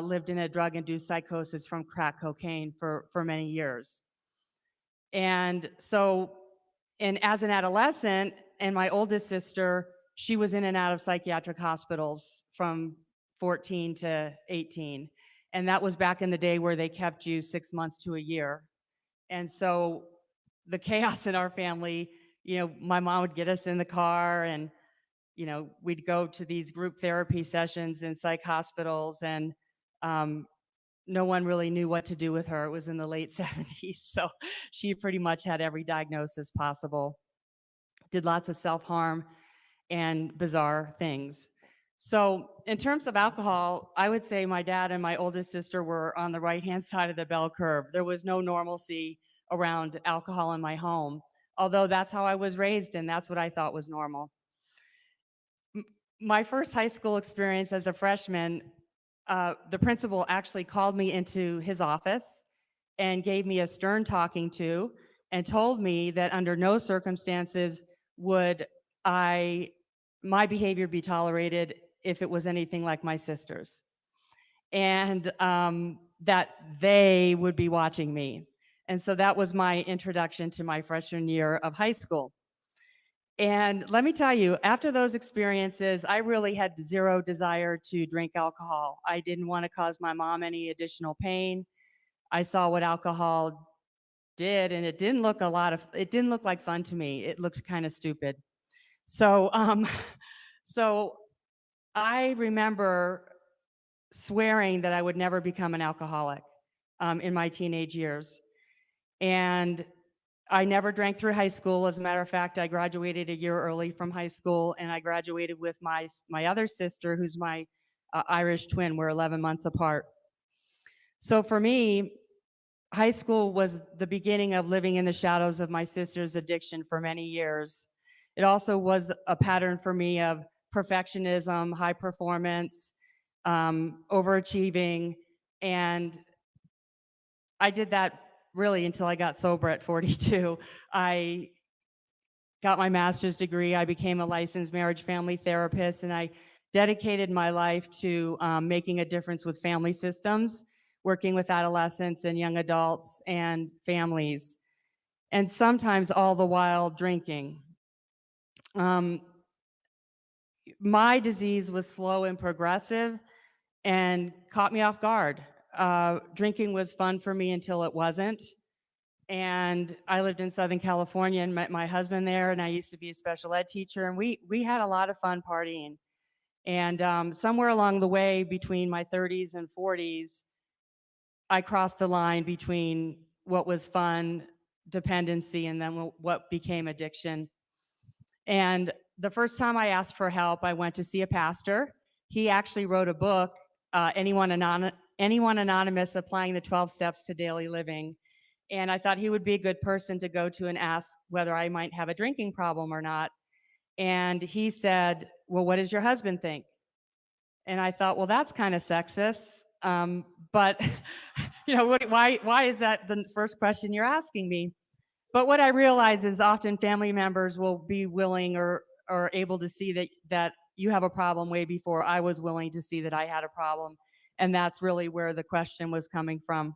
lived in a drug-induced psychosis from crack cocaine for many years. And so, and as an adolescent, and my oldest sister, she was in and out of psychiatric hospitals from 14 to 18. And that was back in the day where they kept you 6 months to a year. And so the chaos in our family, you know, my mom would get us in the car and, you know, we'd go to these group therapy sessions in psych hospitals, and no one really knew what to do with her. It was in the late 70s. So she pretty much had every diagnosis possible, did lots of self-harm and bizarre things. So in terms of alcohol, I would say my dad and my oldest sister were on the right-hand side of the bell curve. There was no normalcy around alcohol in my home, although that's how I was raised and that's what I thought was normal. My first high school experience as a freshman, the principal actually called me into his office and gave me a stern talking to and told me that under no circumstances would my behavior be tolerated if it was anything like my sister's, and that they would be watching me. And so that was my introduction to my freshman year of high school. And let me tell you, after those experiences, I really had zero desire to drink alcohol. I didn't want to cause my mom any additional pain. I saw what alcohol did, and it didn't look like fun to me. It looked kind of stupid. So, so I remember swearing that I would never become an alcoholic in my teenage years. And I never drank through high school. As a matter of fact, I graduated a year early from high school, and I graduated with my other sister, who's my Irish twin. We're 11 months apart. So for me, high school was the beginning of living in the shadows of my sister's addiction for many years. It also was a pattern for me of perfectionism, high performance, overachieving, and I did that really until I got sober at 42. I got my master's degree. I became a licensed marriage family therapist, and I dedicated my life to making a difference with family systems, working with adolescents and young adults and families, and sometimes all the while drinking. My disease was slow and progressive and caught me off guard. Drinking was fun for me until it wasn't. And I lived in Southern California and met my husband there, and I used to be a special ed teacher, and we had a lot of fun partying. And somewhere along the way between my 30s and 40s, I crossed the line between what was fun, dependency, and then what became addiction. And the first time I asked for help, I went to see a pastor. He actually wrote a book, Anyone Anonymous, Applying the 12 Steps to Daily Living. And I thought he would be a good person to go to and ask whether I might have a drinking problem or not. And he said, well, what does your husband think? And I thought, well, that's kind of sexist. But you know, why is that the first question you're asking me? But what I realize is often family members will be willing or able to see that you have a problem way before I was willing to see that I had a problem. And that's really where the question was coming from.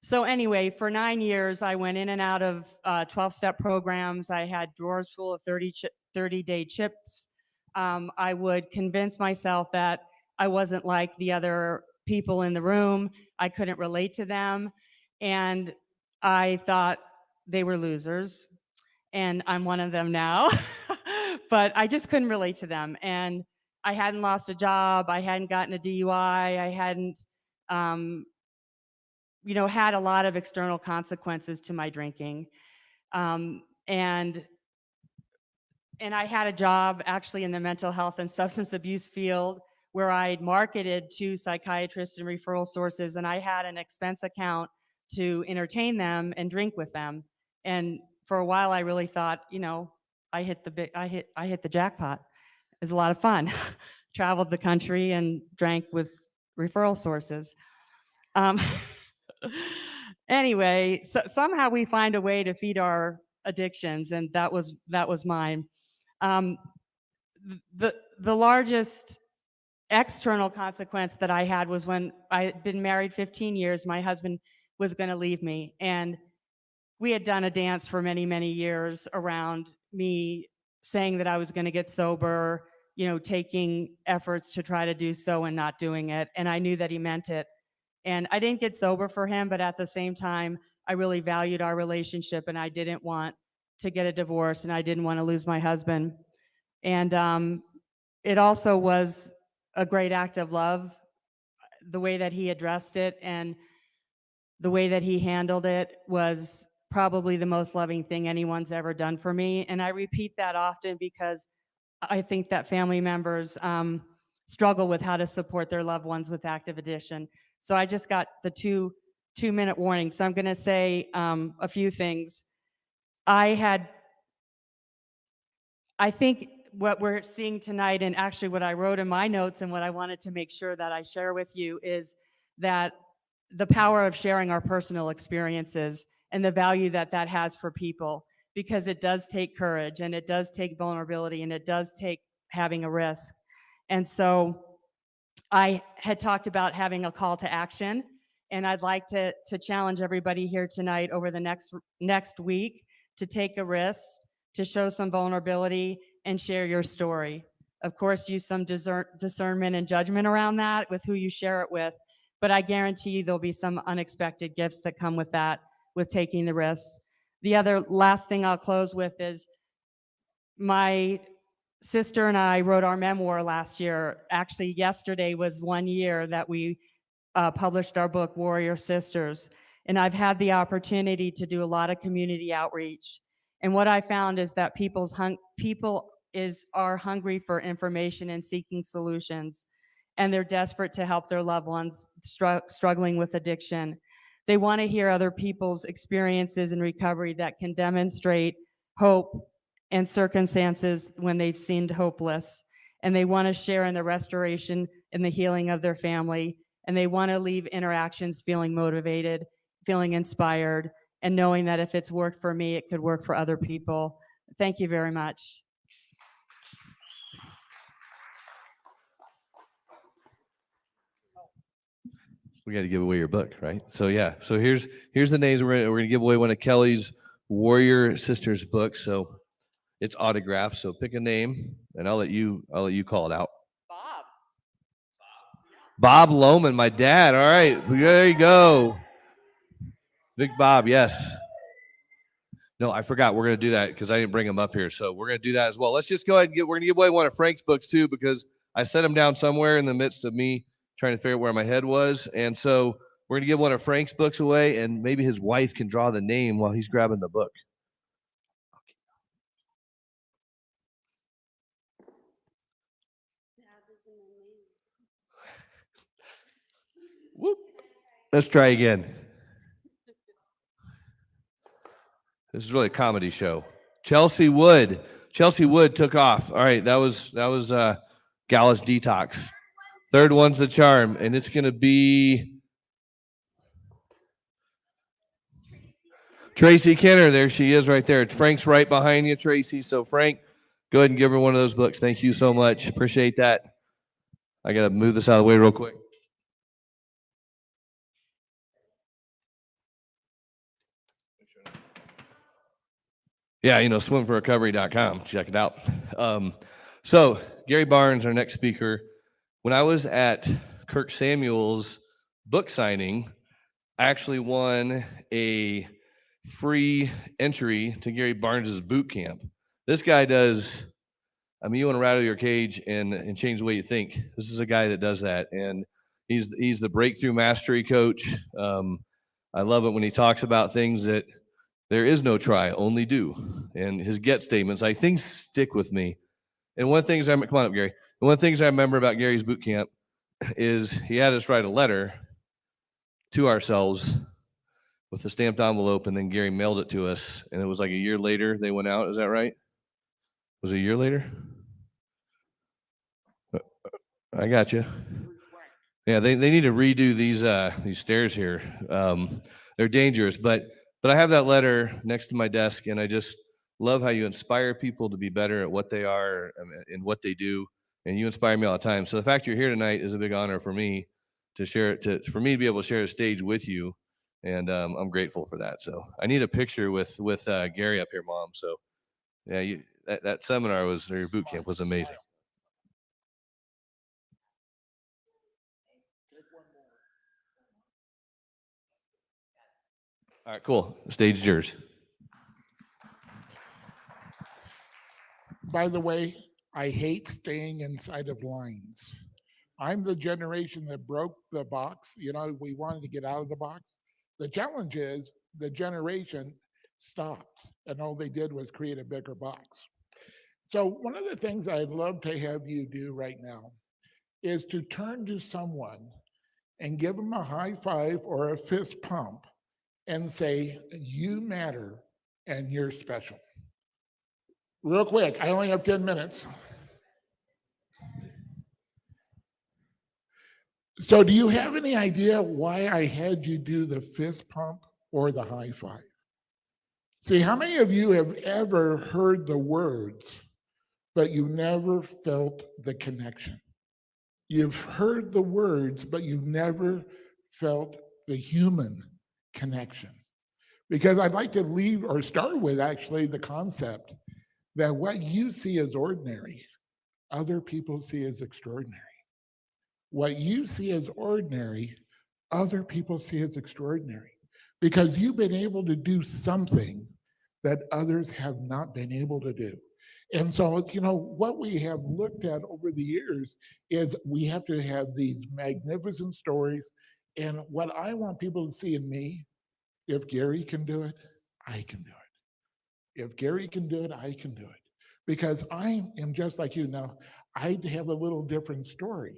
So anyway, for 9 years, I went in and out of 12-step programs. I had drawers full of 30-day chips. I would convince myself that I wasn't like the other people in the room. I couldn't relate to them. And I thought they were losers. And I'm one of them now. But I just couldn't relate to them. And I hadn't lost a job. I hadn't gotten a DUI. I hadn't had a lot of external consequences to my drinking. And I had a job actually in the mental health and substance abuse field where I marketed to psychiatrists and referral sources, and I had an expense account to entertain them and drink with them. And for a while, I really thought, I hit the jackpot. It was a lot of fun. Traveled the country and drank with referral sources. Anyway, so somehow we find a way to feed our addictions, and that was mine. Um, the largest external consequence that I had was when I had been married 15 years, my husband was going to leave me. And we had done a dance for many, many years around me saying that I was going to get sober, taking efforts to try to do so and not doing it. And I knew that he meant it. And I didn't get sober for him, but at the same time, I really valued our relationship and I didn't want to get a divorce and I didn't want to lose my husband. And it also was a great act of love, the way that he addressed it and the way that he handled it was probably the most loving thing anyone's ever done for me. And I repeat that often because I think that family members struggle with how to support their loved ones with active addiction. So I just got the two-minute warning. So I'm going to say a few things. I think what we're seeing tonight, and actually what I wrote in my notes and what I wanted to make sure that I share with you, is that the power of sharing our personal experiences and the value that that has for people, because it does take courage and it does take vulnerability and it does take having a risk. And so I had talked about having a call to action, and I'd like to challenge everybody here tonight over the next week to take a risk, to show some vulnerability and share your story. Of course, use some discernment and judgment around that with who you share it with, but I guarantee you there'll be some unexpected gifts that come with that, with taking the risks. The other last thing I'll close with is my sister and I wrote our memoir last year. Actually, yesterday was 1 year that we published our book, Warrior Sisters. And I've had the opportunity to do a lot of community outreach. And what I found is that people are hungry for information and seeking solutions. And they're desperate to help their loved ones struggling with addiction. They want to hear other people's experiences in recovery that can demonstrate hope and circumstances when they've seemed hopeless. And they want to share in the restoration and the healing of their family. And they want to leave interactions feeling motivated, feeling inspired, and knowing that if it's worked for me, it could work for other people. Thank you very much. We got to give away your book, right? So yeah, so here's the names. We're gonna give away one of Kelly's Warrior Sisters books. So it's autographed. So pick a name, and I'll let you call it out. Bob Lohman, my dad. All right, there you go. Big Bob, yes. No, I forgot. We're gonna do that because I didn't bring him up here. So we're gonna do that as well. Let's just go ahead and we're gonna give away one of Frank's books too, because I set him down somewhere in the midst of me trying to figure out where my head was. And so we're going to give one of Frank's books away, and maybe his wife can draw the name while he's grabbing the book. Whoop. Let's try again. This is really a comedy show. Chelsea Wood. Chelsea Wood took off. All right, that was Gallus Detox. Third one's the charm, and it's going to be Tracy Kenner. There she is right there. Frank's right behind you, Tracy. So Frank, go ahead and give her one of those books. Thank you so much. Appreciate that. I got to move this out of the way real quick. Yeah, swimforrecovery.com. Check it out. So Gary Barnes, our next speaker. When I was at Kirk Samuels' book signing, I actually won a free entry to Gary Barnes's boot camp. This guy does, you want to rattle your cage and change the way you think. This is a guy that does that. And he's the breakthrough mastery coach. I love it when he talks about things that there is no try, only do. And his get statements, things stick with me. And one of the things come on up, Gary. And one of the things I remember about Gary's boot camp is he had us write a letter to ourselves with a stamped envelope, and then Gary mailed it to us. And it was like a year later they went out. Is that right? Was it a year later? I got you. Yeah, they need to redo these stairs here. They're dangerous, but I have that letter next to my desk, and I just love how you inspire people to be better at what they are and what they do, and you inspire me all the time. So the fact you're here tonight is a big honor for me to share it, for me to be able to share a stage with you, and I'm grateful for that. So I need a picture with Gary up here, Mom. So yeah, that seminar or your boot camp was amazing. All right, cool. The stage is yours. By the way, I hate staying inside of lines. I'm the generation that broke the box. You know, we wanted to get out of the box. The challenge is the generation stopped, and all they did was create a bigger box. So, one of the things I'd love to have you do right now is to turn to someone and give them a high five or a fist pump and say, "You matter and you're special." Real quick, I only have 10 minutes. So, do you have any idea why I had you do the fist pump or the high five? See, how many of you have ever heard the words, but you never felt the connection? You've heard the words, but you've never felt the human connection. Because I'd like to leave or start with actually the concept that what you see as ordinary, other people see as extraordinary. What you see as ordinary, other people see as extraordinary because you've been able to do something that others have not been able to do. And so, you know, what we have looked at over the years is we have to have these magnificent stories. And what I want people to see in me, if Gary can do it, I can do it. If Gary can do it, I can do it. Because I am just like you. Now, I have a little different story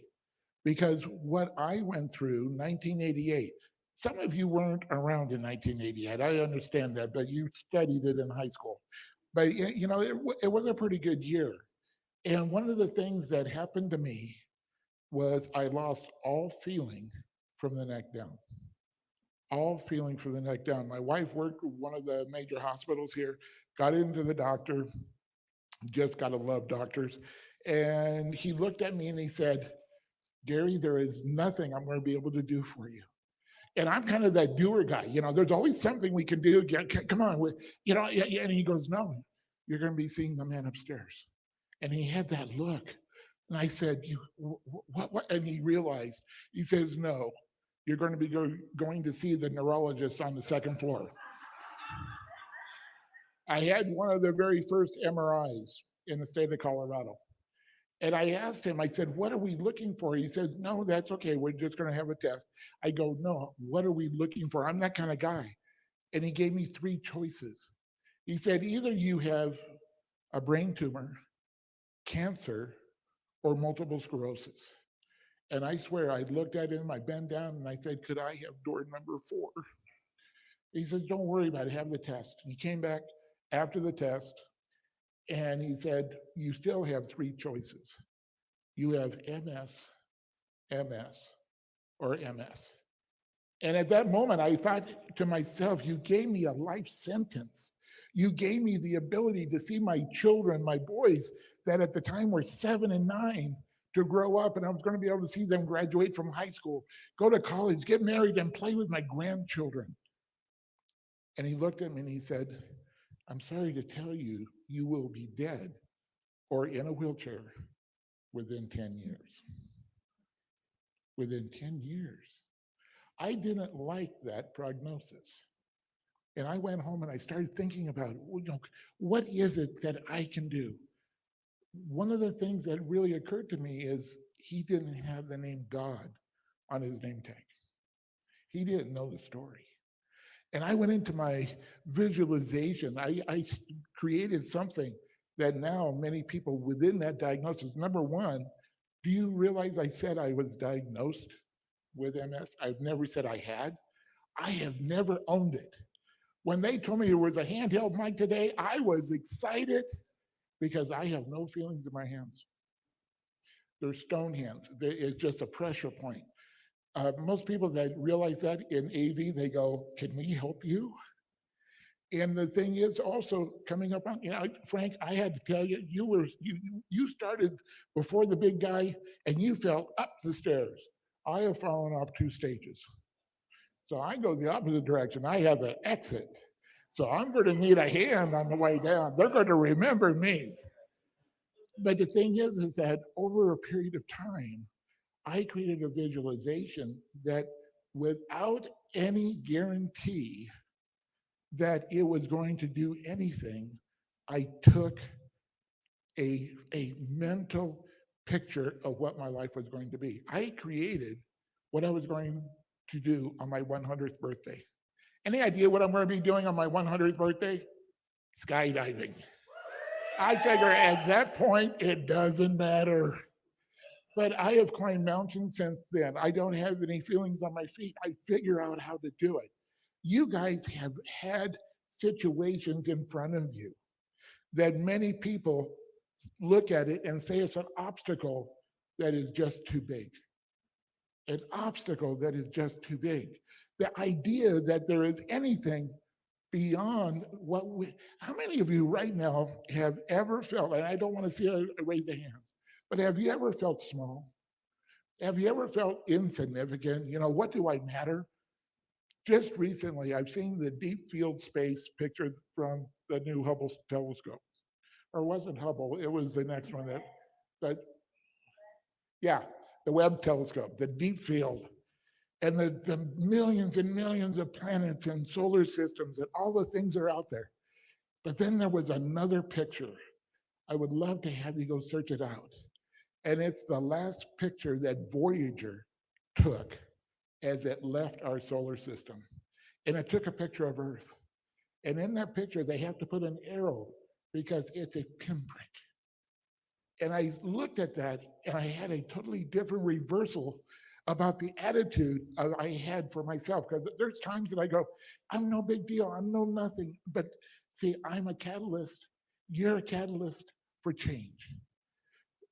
because what I went through 1988, some of you weren't around in 1988. I understand that, but you studied it in high school. But you know, it was a pretty good year. And one of the things that happened to me was I lost all feeling from the neck down. All feeling from the neck down. My wife worked with one of the major hospitals here, got into the doctor, just gotta love doctors. And he looked at me and he said, "Gary, there is nothing I'm going to be able to do for you." And I'm kind of that doer guy. You know, there's always something we can do. Come on, you know. And he goes, "No, you're going to be seeing the man upstairs." And he had that look, and I said, "You what?" And he realized. He says, "No, you're going to be going to see the neurologist on the second floor." I had one of the very first MRIs in the state of Colorado. And I asked him, I said, "What are we looking for?" He said, "No, that's okay. We're just going to have a test." I go, "No, what are we looking for?" I'm that kind of guy. And he gave me three choices. He said, "Either you have a brain tumor, cancer, or multiple sclerosis." And I swear, I looked at him, I bent down, and I said, "Could I have door number 4?" He says, "Don't worry about it. Have the test." He came back after the test, and he said, "You still have three choices. You have MS, MS, or MS." And at that moment, I thought to myself, you gave me a life sentence. You gave me the ability to see my children, my boys, that at the time were 7 and 9, to grow up, and I was going to be able to see them graduate from high school, go to college, get married, and play with my grandchildren. And he looked at me and he said, "I'm sorry to tell you, you will be dead or in a wheelchair within 10 years. Within 10 years. I didn't like that prognosis. And I went home and I started thinking about, you know, what is it that I can do? One of the things that really occurred to me is he didn't have the name God on his name tag. He didn't know the story. And I went into my visualization. I created something that now many people within that diagnosis, number one, do you realize I said I was diagnosed with MS? I've never said I had. I have never owned it. When they told me it was a handheld mic today, I was excited because I have no feelings in my hands. They're stone hands. It's just a pressure point. Most people that realize that in AV, they go, "Can we help you?" And the thing is also coming up on, Frank, I had to tell you, you started before the big guy and you fell up the stairs. I have fallen off 2 stages. So I go the opposite direction. I have an exit. So I'm going to need a hand on the way down. They're going to remember me. But the thing is that over a period of time, I created a visualization that without any guarantee that it was going to do anything, I took a mental picture of what my life was going to be. I created what I was going to do on my 100th birthday. Any idea what I'm going to be doing on my 100th birthday? Skydiving. I figure at that point, it doesn't matter. But I have climbed mountains since then. I don't have any feelings on my feet. I figure out how to do it. You guys have had situations in front of you that many people look at it and say it's an obstacle that is just too big. An obstacle that is just too big. The idea that there is anything beyond what we, how many of you right now have ever felt, and I don't want to see a raise a hand, but have you ever felt small? Have you ever felt insignificant? What do I matter? Just recently, I've seen the deep field space picture from the new Hubble telescope. Or it wasn't Hubble, it was the next one the Webb telescope, the deep field. And the millions and millions of planets and solar systems and all the things are out there. But then there was another picture. I would love to have you go search it out. And it's the last picture that Voyager took as it left our solar system. And it took a picture of Earth. And in that picture, they have to put an arrow because it's a pinprick. And I looked at that and I had a totally different reversal about the attitude I had for myself. Because there's times that I go, I'm no big deal, I'm no nothing. But see, I'm a catalyst. You're a catalyst for change.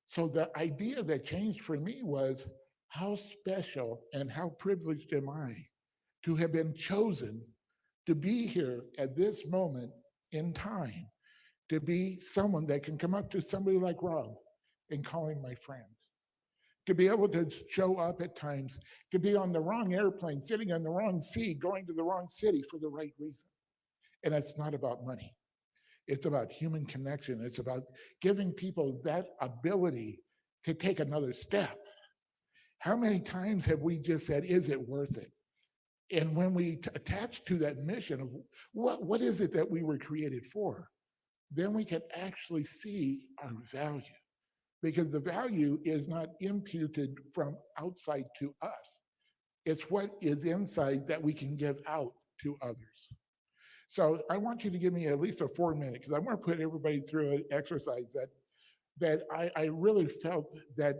So the idea that changed for me was how special and how privileged am I to have been chosen to be here at this moment in time, to be someone that can come up to somebody like Rob and call him my friend, to be able to show up at times, to be on the wrong airplane, sitting on the wrong seat, going to the wrong city for the right reason. And it's not about money. It's about human connection. It's about giving people that ability to take another step. How many times have we just said, is it worth it? And when we attach to that mission of what is it that we were created for, then we can actually see our value. Because the value is not imputed from outside to us. It's what is inside that we can give out to others. So I want you to give me at least a 4 minute, because I want to put everybody through an exercise that I really felt that,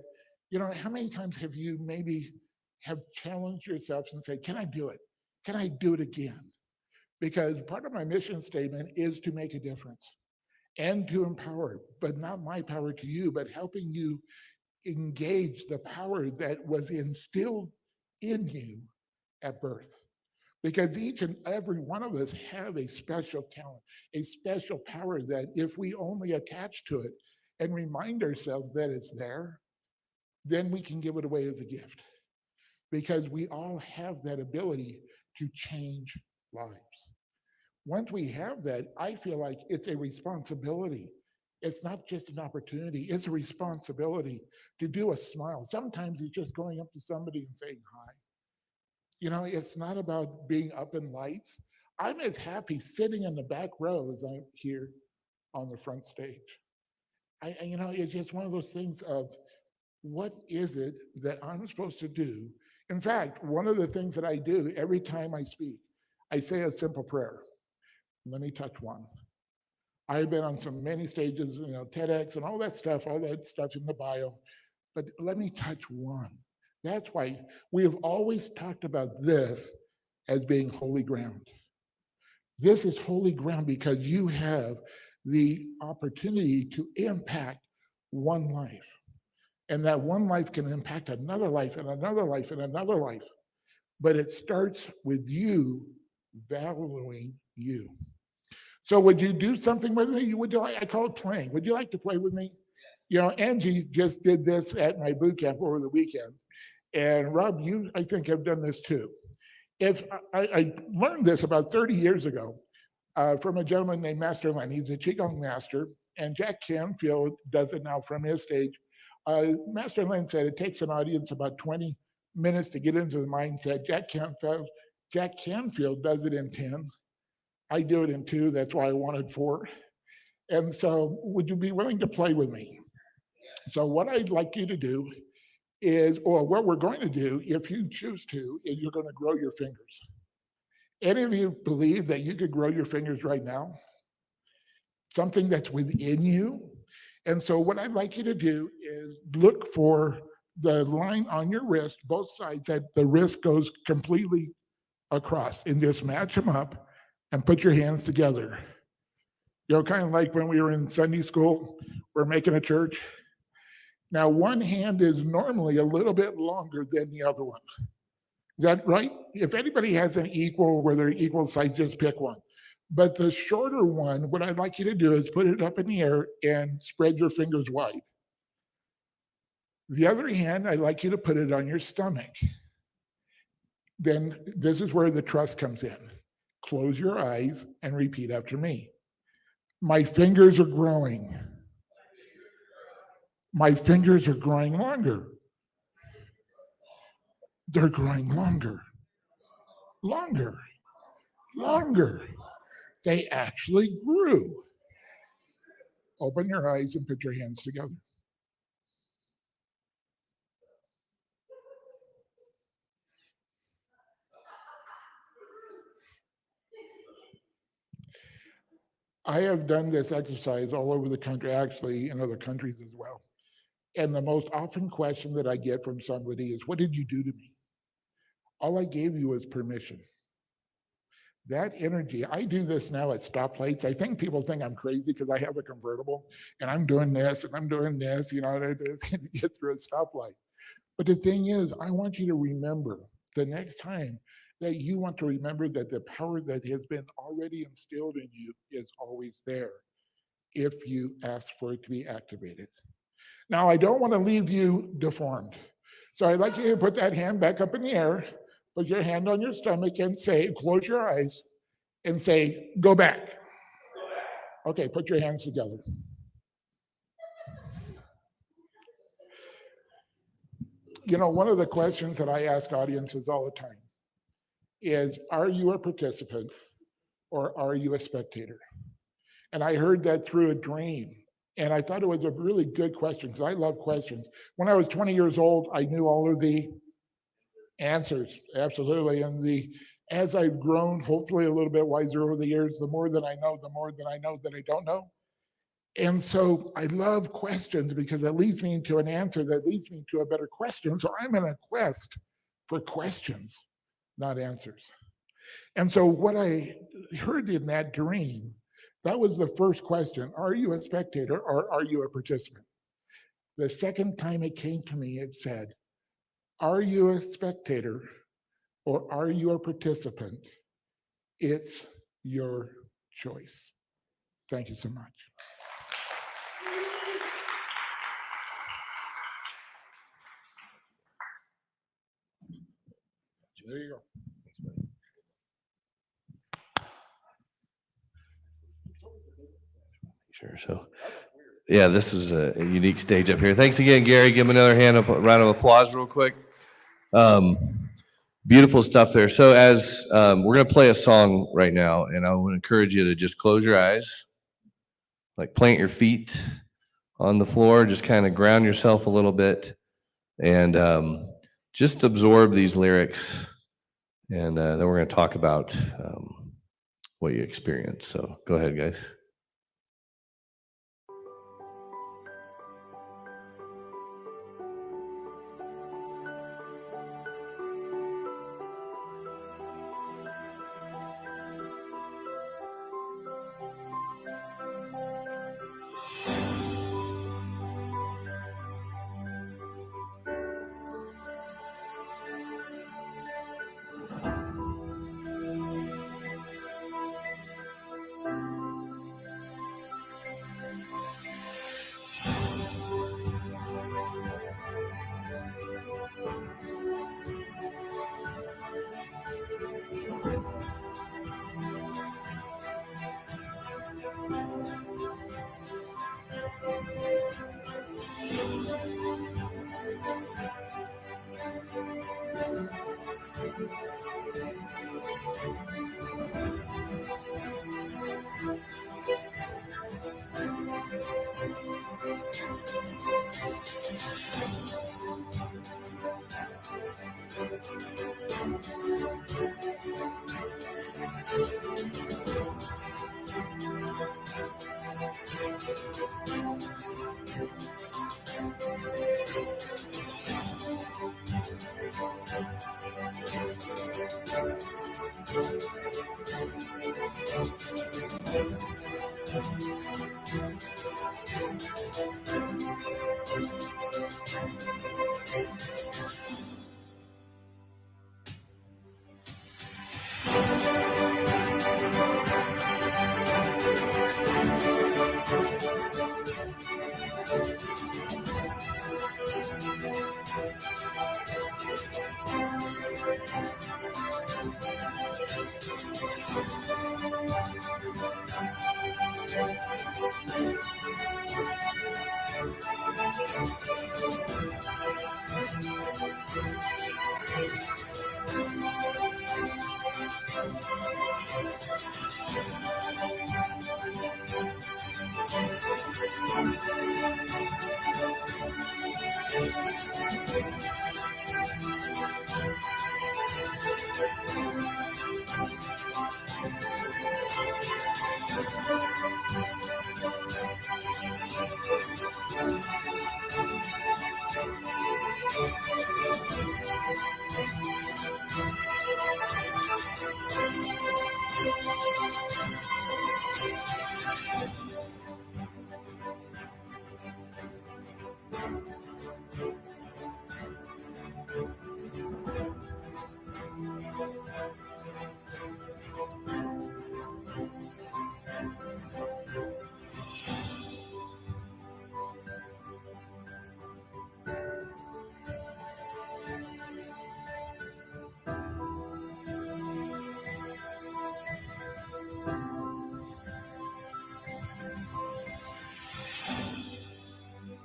how many times have you maybe have challenged yourself and said, can I do it? Can I do it again? Because part of my mission statement is to make a difference and to empower, but not my power to you, but helping you engage the power that was instilled in you at birth. Because each and every one of us have a special talent, a special power that if we only attach to it and remind ourselves that it's there, then we can give it away as a gift. Because we all have that ability to change lives. Once we have that, I feel like it's a responsibility. It's not just an opportunity, it's a responsibility to do a smile. Sometimes it's just going up to somebody and saying hi. It's not about being up in lights. I'm as happy sitting in the back row as I'm here on the front stage. It's just one of those things of what is it that I'm supposed to do? In fact, one of the things that I do every time I speak, I say a simple prayer. Let me touch one. I've been on many stages, TEDx and all that stuff in the bio, but let me touch one. That's why we have always talked about this as being holy ground. This is holy ground because you have the opportunity to impact one life. And that one life can impact another life and another life and another life. but it starts with you valuing you. So would you do something with me? Would you like, I call it playing. Would you like to play with me? You know, Angie just did this at my boot camp over the weekend. And Rob, you, I think, have done this too. If I learned this about 30 years ago from a gentleman named Master Len. He's a Qigong master, and Jack Canfield does it now from his stage. Master Len said it takes an audience about 20 minutes to get into the mindset. Jack Canfield does it in 10. I do it in 2. That's why I wanted 4. And so would you be willing to play with me? So what I'd like you to do is, or what we're going to do, if you choose to, is you're going to grow your fingers. Any of you believe that you could grow your fingers right now? Something that's within you? And so what I'd like you to do is look for the line on your wrist, both sides, that the wrist goes completely across, and just match them up and put your hands together. You know, kind of like when we were in Sunday school, we're making a church. Now, one hand is normally a little bit longer than the other one. Is that right? If anybody has an equal, where they're equal size, just pick one. But the shorter one, what I'd like you to do is put it up in the air and spread your fingers wide. The other hand, I'd like you to put it on your stomach. Then this is where the trust comes in. Close your eyes and repeat after me. My fingers are growing. My fingers are growing longer. They're growing longer. Longer. Longer. They actually grew. Open your eyes and put your hands together. I have done this exercise all over the country, actually in other countries as well. And the most often question that I get from somebody is, what did you do to me? All I gave you was permission. That energy, I do this now at stoplights. I think people think I'm crazy because I have a convertible and I'm doing this and I'm doing this, you know, to get through a stoplight. But the thing is, I want you to remember the next time that you want to remember that the power that has been already instilled in you is always there if you ask for it to be activated. Now, I don't want to leave you deformed. So I'd like you to put that hand back up in the air, put your hand on your stomach and say, close your eyes and say, go back. Okay, put your hands together. You know, one of the questions that I ask audiences all the time is, are you a participant or are you a spectator? And I heard that through a dream. And I thought it was a really good question because I love questions. When I was 20 years old, I knew all of the answers, absolutely. And as I've grown, hopefully a little bit wiser over the years, the more that I know, the more that I know that I don't know. And so I love questions because it leads me into an answer that leads me to a better question. So I'm in a quest for questions, not answers. And so what I heard in that dream, that was the first question. Are you a spectator or are you a participant? The second time it came to me, it said, are you a spectator or are you a participant? It's your choice. Thank you so much. There you go. Sure. So, yeah, this is a unique stage up here. Thanks again, Gary. Give him another round of applause real quick. Beautiful stuff there. So as we're going to play a song right now, and I would encourage you to just close your eyes, like plant your feet on the floor, just kind of ground yourself a little bit, and just absorb these lyrics. And then we're going to talk about what you experience. So go ahead, guys.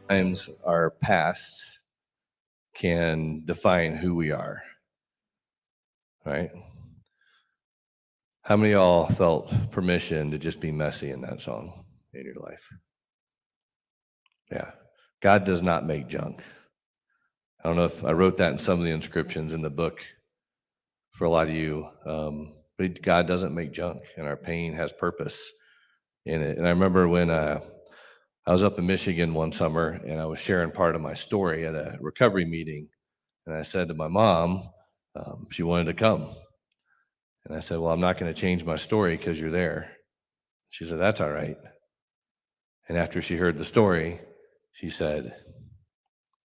Sometimes our past can define who we are, right? How many of y'all felt permission to just be messy in that song in your life? Yeah. God does not make junk. I don't know if I wrote that in some of the inscriptions in the book for a lot of you, but God doesn't make junk, and our pain has purpose in it. And I remember when I was up in Michigan one summer, and I was sharing part of my story at a recovery meeting, and I said to my mom, she wanted to come. And I said, well, I'm not going to change my story because you're there. She said, that's all right. And after she heard the story, she said,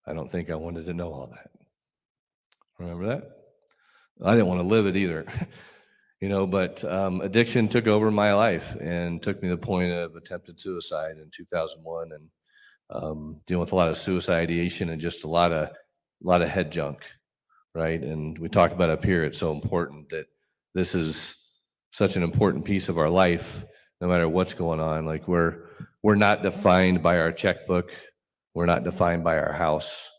I don't think I wanted to know all that. Remember that? I didn't want to live it either, but addiction took over my life and took me to the point of attempted suicide in 2001 and dealing with a lot of suicide ideation and just a lot of head junk, right? And we talk about up here, it's so important that this is such an important piece of our life, no matter what's going on. Like we're not defined by our checkbook. We're not defined by our house.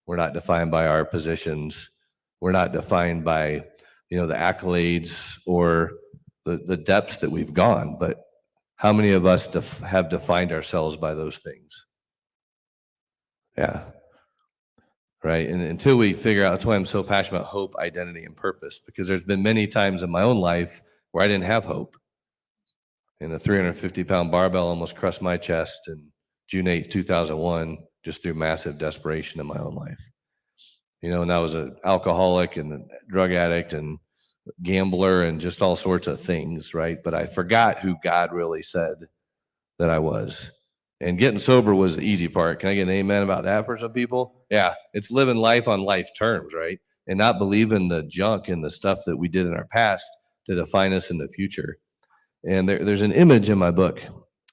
We're not defined by our positions. We're not defined by, the accolades or the depths that we've gone. But how many of us have defined ourselves by those things? Yeah. Right. And until we figure out, that's why I'm so passionate about hope, identity, and purpose, because there's been many times in my own life where I didn't have hope. And the 350-pound barbell almost crushed my chest in June 8th, 2001, just through massive desperation in my own life. And I was an alcoholic and a drug addict and gambler and just all sorts of things, right? But I forgot who God really said that I was. And getting sober was the easy part. Can I get an amen about that for some people? Yeah, it's living life on life terms, right? And not believing the junk and the stuff that we did in our past to define us in the future. And there's an image in my book,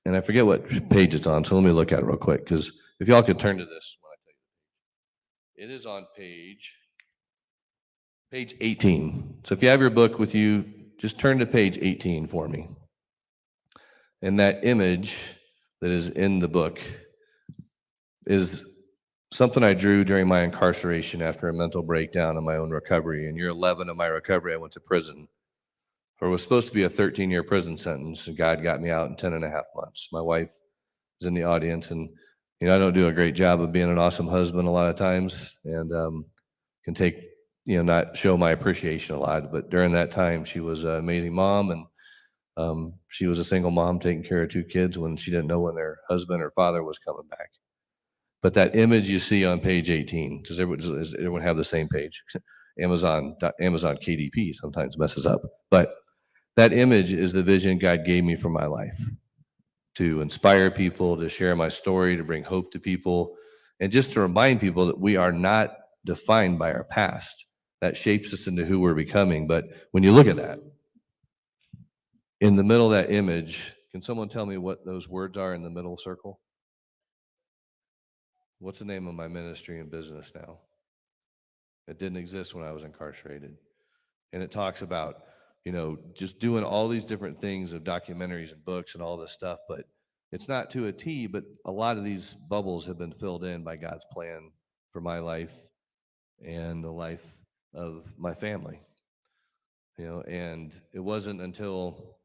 and I forget what page it's on, so let me look at it real quick, because if y'all could turn to this when I tell you. It is on page 18. So if you have your book with you, just turn to page 18 for me. And that image that is in the book is something I drew during my incarceration after a mental breakdown in my own recovery. In year 11 of my recovery, I went to prison for what was supposed to be a 13-year prison sentence, and God got me out in 10 and a half months. My wife is in the audience, and I don't do a great job of being an awesome husband a lot of times, and can take, not show my appreciation a lot. But during that time, she was an amazing mom, and she was a single mom taking care of two kids when she didn't know when their husband or father was coming back. But that image you see on page 18, does everyone have the same page? Amazon KDP sometimes messes up. But that image is the vision God gave me for my life, to inspire people, to share my story, to bring hope to people, and just to remind people that we are not defined by our past. That shapes us into who we're becoming. But when you look at that, in the middle of that image, can someone tell me what those words are in the middle circle? What's the name of my ministry and business now? It didn't exist when I was incarcerated. And it talks about, just doing all these different things of documentaries and books and all this stuff, but it's not to a T, but a lot of these bubbles have been filled in by God's plan for my life and the life of my family. And it wasn't until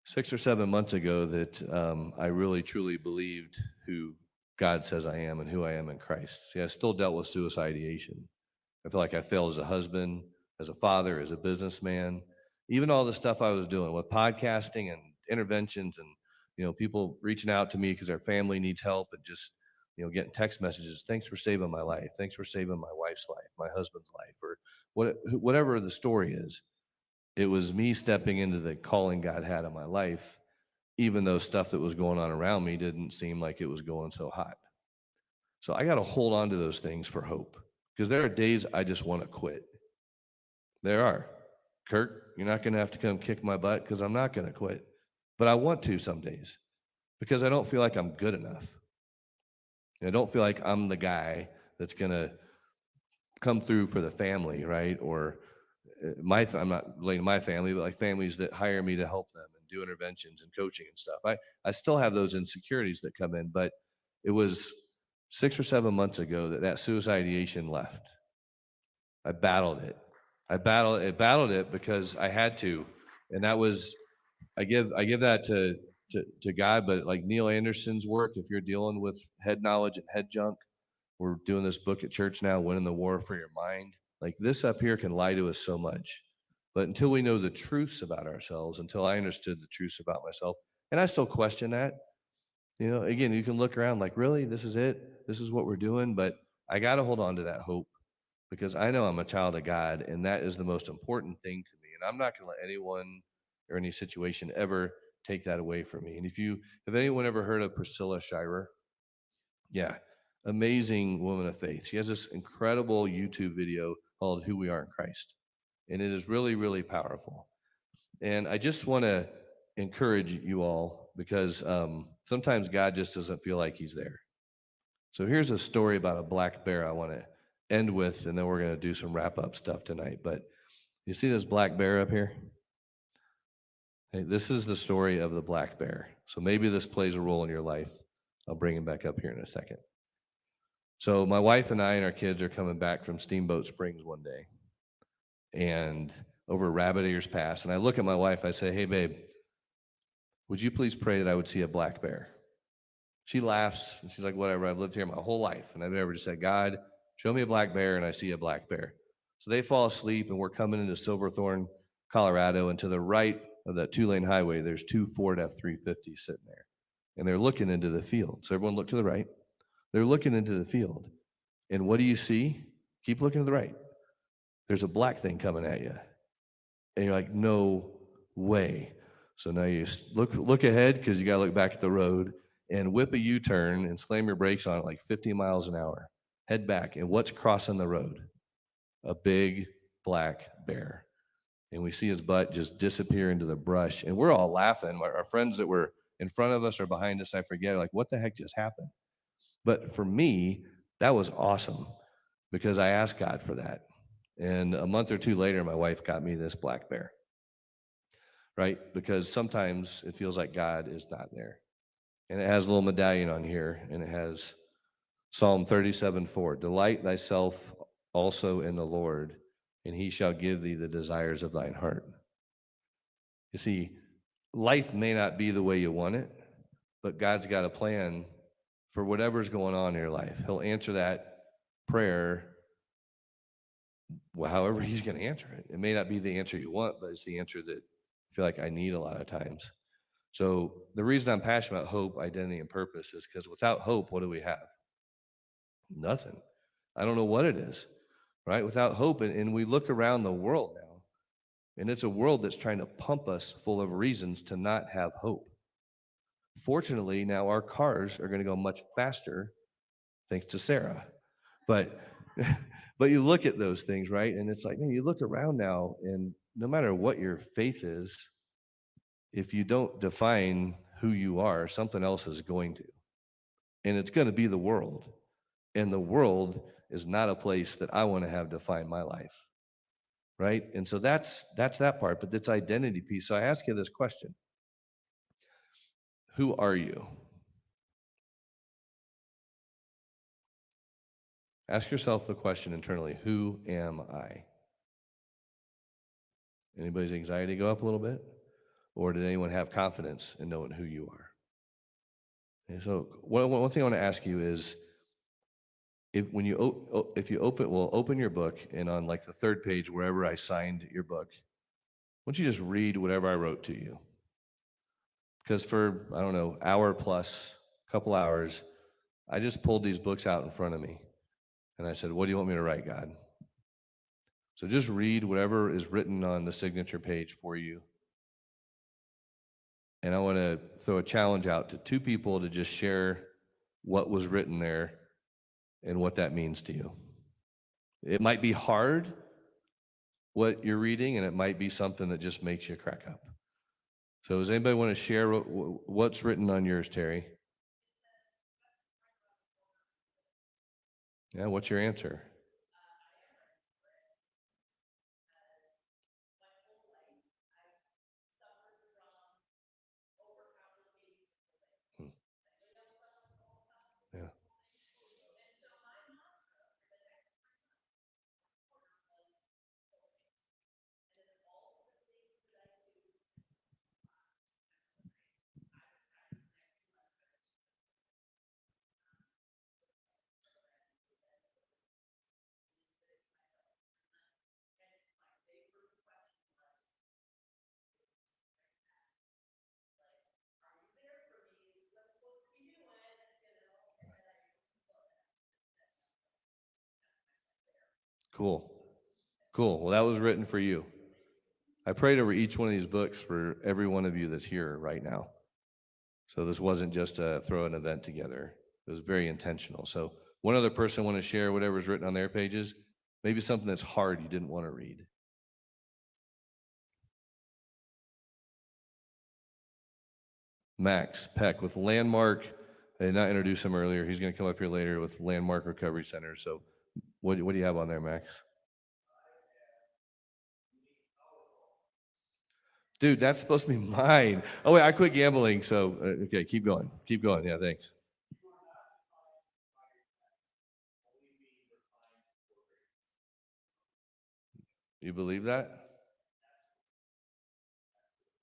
6 or 7 months ago that I really truly believed who God says I am and who I am in Christ. See, I still dealt with suicidation. I feel like I failed as a husband, as a father, as a businessman, even all the stuff I was doing with podcasting and interventions and, people reaching out to me because their family needs help, and just, getting text messages. Thanks for saving my life. Thanks for saving my wife's life, my husband's life, or whatever the story is. It was me stepping into the calling God had in my life, even though stuff that was going on around me didn't seem like it was going so hot. So I got to hold on to those things for hope, because there are days I just want to quit. There are. Kirk, you're not going to have to come kick my butt, because I'm not going to quit. But I want to some days, because I don't feel like I'm good enough. I don't feel like I'm the guy that's going to come through for the family, right? Or I'm not relating to my family, but like families that hire me to help them and do interventions and coaching and stuff. I still have those insecurities that come in, but it was 6 or 7 months ago that suicide ideation left. I battled it. I battled it because I had to, and that was, I give that to God. But like Neil Anderson's work, if you're dealing with head knowledge and head junk, we're doing this book at church now, Winning the War for Your Mind. Like, this up here can lie to us so much, but until we know the truths about ourselves, until I understood the truths about myself, and I still question that. Again, you can look around like, really, this is it? This is what we're doing? But I got to hold on to that hope, because I know I'm a child of God, and that is the most important thing to me. And I'm not going to let anyone or any situation ever take that away from me. And have anyone ever heard of Priscilla Shirer? Yeah, amazing woman of faith. She has this incredible YouTube video called Who We Are in Christ. And it is really, really powerful. And I just want to encourage you all, because sometimes God just doesn't feel like he's there. So here's a story about a black bear I want to end with, and then we're going to do some wrap-up stuff tonight. But you see this black bear up here? Hey, this is the story of the black bear. So maybe this plays a role in your life. I'll bring him back up here in a second. So my wife and I and our kids are coming back from Steamboat Springs one day, and over Rabbit Ears Pass. And I look at my wife, I say, hey, babe, would you please pray that I would see a black bear? She laughs, and she's like, whatever, I've lived here my whole life, and I've never just said, God, show me a black bear, and I see a black bear. So they fall asleep, and we're coming into Silverthorne, Colorado, and to the right of that 2-lane highway, there's 2 Ford F-350s sitting there, and they're looking into the field. So everyone look to the right. They're looking into the field, and what do you see? Keep looking to the right. There's a black thing coming at you, and you're like, no way. So now you look ahead, because you got to look back at the road, and whip a U-turn and slam your brakes on it like 50 miles an hour. Head back, and what's crossing the road? A big black bear. And we see his butt just disappear into the brush, and we're all laughing. Our friends that were in front of us or behind us, I forget, like, what the heck just happened? But for me, that was awesome, because I asked God for that. And a month or two later, my wife got me this black bear, right? Because sometimes it feels like God is not there. And it has a little medallion on here, and it has Psalm 37:4. Delight thyself also in the Lord, and he shall give thee the desires of thine heart. You see, life may not be the way you want it, but God's got a plan for whatever's going on in your life. He'll answer that prayer however he's going to answer it. It may not be the answer you want, but it's the answer that I feel like I need a lot of times. So the reason I'm passionate about hope, identity, and purpose is because without hope, what do we have? Nothing. I don't know what it is, right? Without hope, and we look around the world now, And it's a world that's trying to pump us full of reasons to not have hope. Fortunately, now our cars are going to go much faster, thanks to Sarah. But but you look at those things, right? And it's like, man, you look around now, and no matter what your faith is, if you don't define who you are, something else is going to. And it's going to be the world. And the world is not a place that I want to have define my life. Right? And so that's that part, but it's identity piece. So I ask you this question. Who are you? Ask yourself the question internally, who am I? Anybody's anxiety go up a little bit? Or did anyone have confidence in knowing who you are? And so one thing I want to ask you is, if you open your book, and on like the third page, wherever I signed your book, why don't you just read whatever I wrote to you? Because for, I don't know, hour plus, couple hours, I just pulled these books out in front of me. And I said, what do you want me to write, God? So just read whatever is written on the signature page for you. And I want to throw a challenge out to 2 people to just share what was written there and what that means to you. It might be hard, what you're reading, and it might be something that just makes you crack up. So does anybody want to share what's written on yours, Terry? Yeah, what's your answer? Yeah. Cool. Cool. Well, that was written for you. I prayed over each one of these books for every one of you that's here right now. So this wasn't just to throw an event together. It was very intentional. So one other person want to share whatever's written on their pages, maybe something that's hard you didn't want to read. Max Peck with Landmark. I did not introduce him earlier. He's going to come up here later with Landmark Recovery Center. So what do you have on there, Max? Dude, that's supposed to be mine. Oh, wait, I quit gambling. So, okay, keep going. Keep going. Yeah, thanks. You believe that?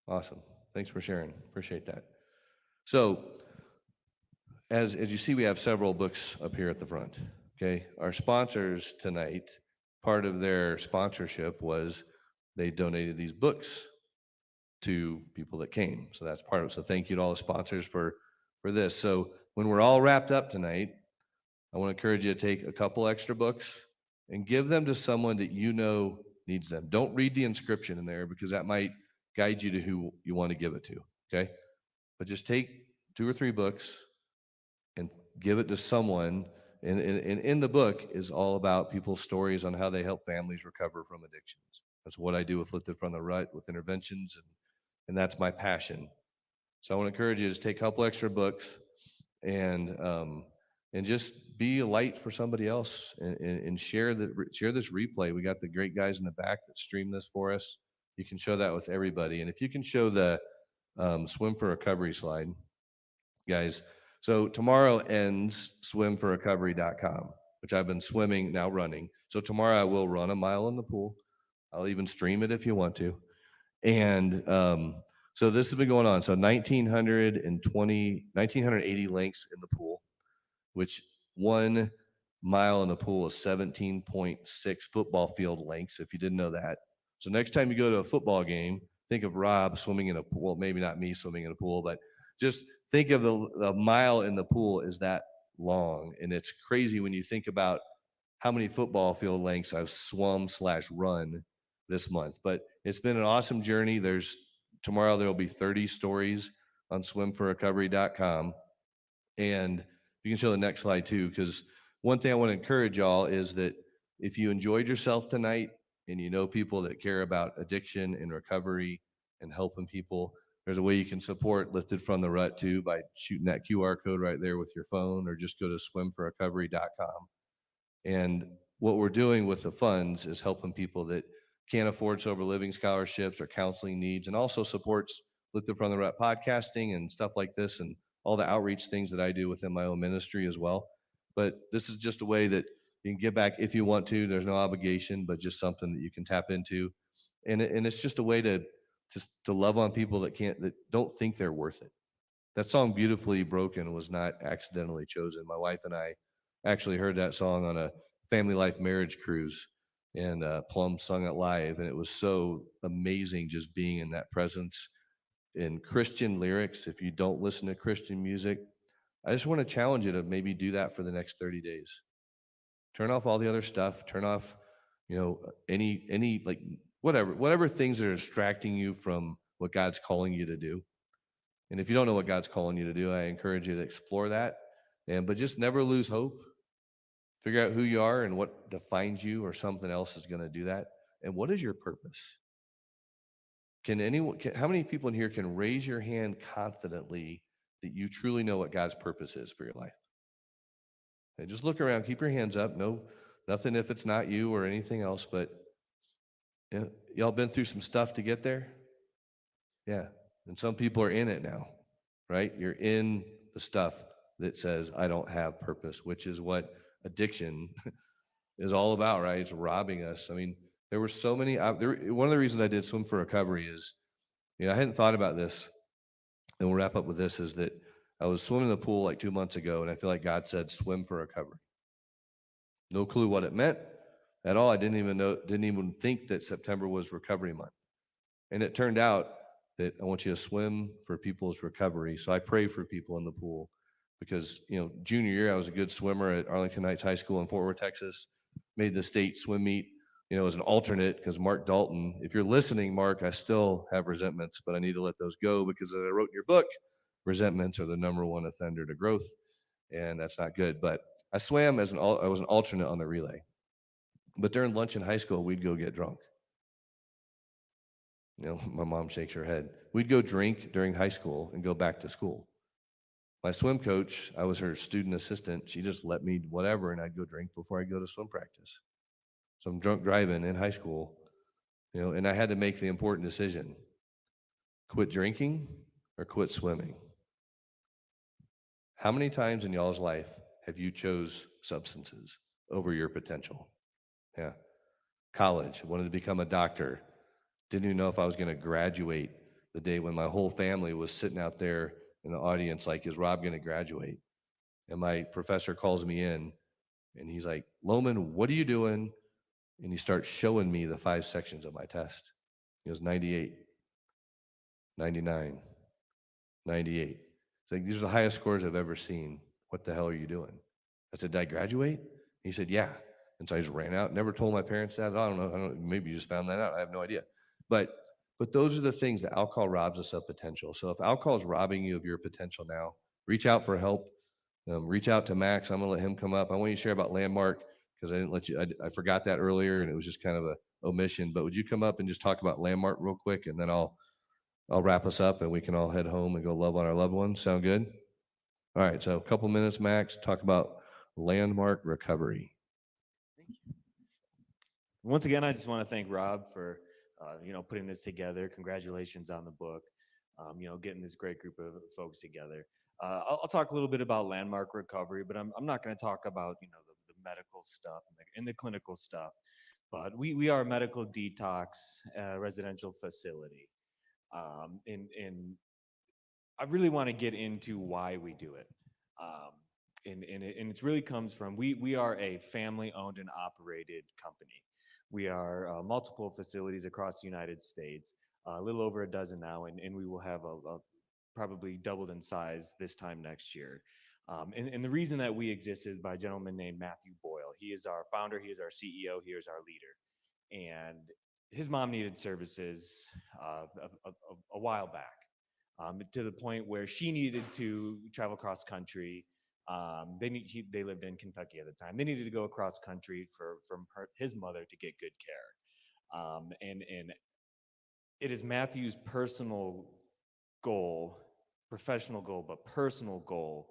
Awesome. Thanks for sharing. Appreciate that. So, as you see, we have several books up here at the front. Okay. Our sponsors tonight, part of their sponsorship was they donated these books to people that came. So that's part of it. So thank you to all the sponsors for this. So when we're all wrapped up tonight, I want to encourage you to take a couple extra books and give them to someone that you know needs them. Don't read the inscription in there, because that might guide you to who you want to give it to. Okay. But just take 2 or 3 books and give it to someone. And in the book is all about people's stories on how they help families recover from addictions. That's what I do with Lifted from the Rut, with interventions, and that's my passion. So I want to encourage you to just take a couple extra books and just be a light for somebody else, and share this replay. We got the great guys in the back that stream this for us. You can show that with everybody. And if you can show the Swim for Recovery slide, guys. So tomorrow ends swimforrecovery.com, which I've been swimming, now running. So tomorrow I will run a mile in the pool. I'll even stream it if you want to. And so this has been going on. So 1980 lengths in the pool, which 1 mile in the pool is 17.6 football field lengths, if you didn't know that. So next time you go to a football game, think of Rob swimming in a pool. Well, maybe not me swimming in a pool, but just think of the mile in the pool is that long. And it's crazy when you think about how many football field lengths I've swum/run this month. But it's been an awesome journey. Tomorrow there will be 30 stories on swimforrecovery.com. And you can show the next slide too, because one thing I want to encourage y'all is that if you enjoyed yourself tonight and you know people that care about addiction and recovery and helping people, there's a way you can support Lifted from the Rut too by shooting that QR code right there with your phone, or just go to swimforrecovery.com. And what we're doing with the funds is helping people that can't afford sober living scholarships or counseling needs, and also supports Lifted from the Rut podcasting and stuff like this, and all the outreach things that I do within my own ministry as well. But this is just a way that you can give back if you want to. There's no obligation, but just something that you can tap into. And it's just a way to love on people that don't think they're worth it. That song Beautifully Broken was not accidentally chosen. My wife and I actually heard that song on a family life marriage cruise, and Plum sung it live, and it was so amazing just being in that presence. In Christian lyrics, if you don't listen to Christian music, I just want to challenge you to maybe do that for the next 30 days. Turn off all the other stuff. Turn off, any like whatever things that are distracting you from what God's calling you to do. And if you don't know what God's calling you to do, I encourage you to explore that. But just never lose hope. Figure out who you are and what defines you, or something else is going to do that. And what is your purpose? How many people in here can raise your hand confidently that you truly know what God's purpose is for your life? And just look around, keep your hands up. No, nothing if it's not you or anything else, but y'all been through some stuff to get there? Yeah. And some people are in it now, right? You're in the stuff that says, I don't have purpose, which is what addiction is all about, right? It's robbing us. I mean, there were so many, one of the reasons I did Swim for Recovery is, I hadn't thought about this, and we'll wrap up with this, is that I was swimming in the pool like 2 months ago, and I feel like God said, swim for recovery. No clue what it meant at all. I didn't even think that September was recovery month. And it turned out that I want you to swim for people's recovery. So I pray for people in the pool because, junior year, I was a good swimmer at Arlington Heights High School in Fort Worth, Texas, made the state swim meet, as an alternate, because Mark Dalton, if you're listening, Mark, I still have resentments, but I need to let those go because, as I wrote in your book, resentments are the number one offender to growth, and that's not good. But I swam I was an alternate on the relay. But during lunch in high school, we'd go get drunk. My mom shakes her head. We'd go drink during high school and go back to school. My swim coach, I was her student assistant. She just let me whatever, and I'd go drink before I go to swim practice. So I'm drunk driving in high school, and I had to make the important decision: quit drinking or quit swimming. How many times in y'all's life have you chose substances over your potential? Yeah. College, wanted to become a doctor. Didn't even know if I was going to graduate the day when my whole family was sitting out there in the audience like, is Rob going to graduate? And my professor calls me in, and he's like, Lohman, what are you doing? And he starts showing me the 5 sections of my test. It was 98, 99, 98. It's like, these are the highest scores I've ever seen. What the hell are you doing? I said, did I graduate? He said, yeah. And so I just ran out, never told my parents that. I don't know, maybe you just found that out. I have no idea. But those are the things that alcohol robs us of potential. So if alcohol is robbing you of your potential now, reach out for help. Reach out to Max. I'm going to let him come up. I want you to share about Landmark, because I didn't let you, I forgot that earlier, and it was just kind of a omission. But would you come up and just talk about Landmark real quick, and then I'll wrap us up and we can all head home and go love on our loved ones. Sound good? All right. So a couple minutes, Max, talk about Landmark Recovery. Thank you. Once again, I just want to thank Rob for, putting this together. Congratulations on the book, getting this great group of folks together. I'll talk a little bit about Landmark Recovery, but I'm not going to talk about, the medical stuff and the clinical stuff, but we are a medical detox residential facility. And I really want to get into why we do it. And it really comes from, we are a family owned and operated company. We are multiple facilities across the United States, a little over a dozen now, and we will have a probably doubled in size this time next year. And the reason that we exist is by a gentleman named Matthew Boyle. He is our founder, he is our CEO, he is our leader. And his mom needed services a while back, to the point where she needed to travel cross country. They lived in Kentucky at the time. They needed to go across country from his mother to get good care. And it is Matthew's personal goal, professional goal, but personal goal,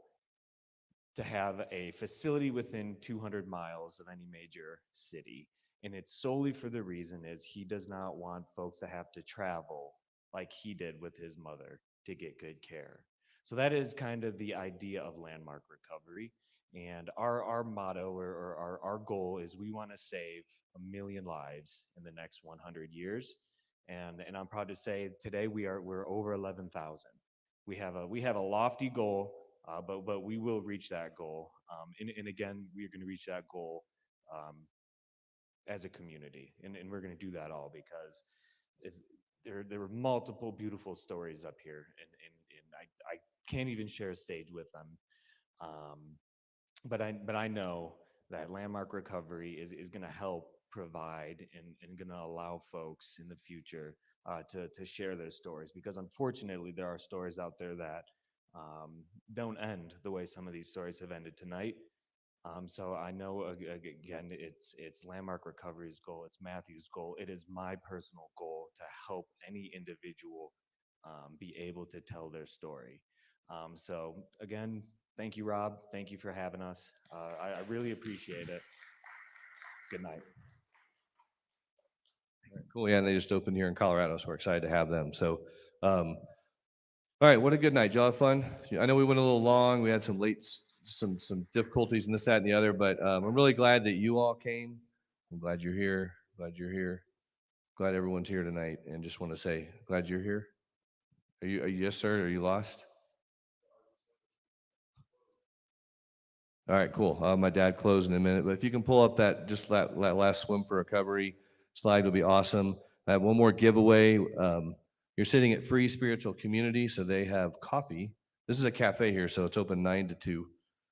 to have a facility within 200 miles of any major city. And it's solely for the reason is he does not want folks to have to travel like he did with his mother to get good care. So that is kind of the idea of landmark recovery. And our motto or our goal is we want to save 1 million lives in the next 100 years. And I'm proud to say today we're over 11,000. We have a lofty goal, but we will reach that goal. And again, we're going to reach that goal as a community, and we're going to do that all because there were multiple beautiful stories up here, and I can't even share a stage with them. But I know that landmark recovery is going to help provide and going to allow folks in the future to share their stories, because unfortunately there are stories out there that don't end the way some of these stories have ended tonight. So I know again, it's landmark recovery's goal, it's Matthew's goal, it is my personal goal to help any individual be able to tell their story. So again, thank you, Rob. Thank you for having us. I really appreciate it. Good night. Cool. Yeah, and they just opened here in Colorado, so we're excited to have them. So, all right, what a good night. Did y'all have fun? I know we went a little long. We had some some difficulties and this, that, and the other, but I'm really glad that you all came. I'm glad you're here. Glad you're here. Glad everyone's here tonight. And just want to say, glad you're here. Are you yes, sir? Are you lost? All right, cool. My dad closed in a minute, but if you can pull up that last swim for recovery slide, will be awesome. I have one more giveaway. You're sitting at Free Spiritual Community, so they have coffee. This is a cafe here, so it's open 9 to 2.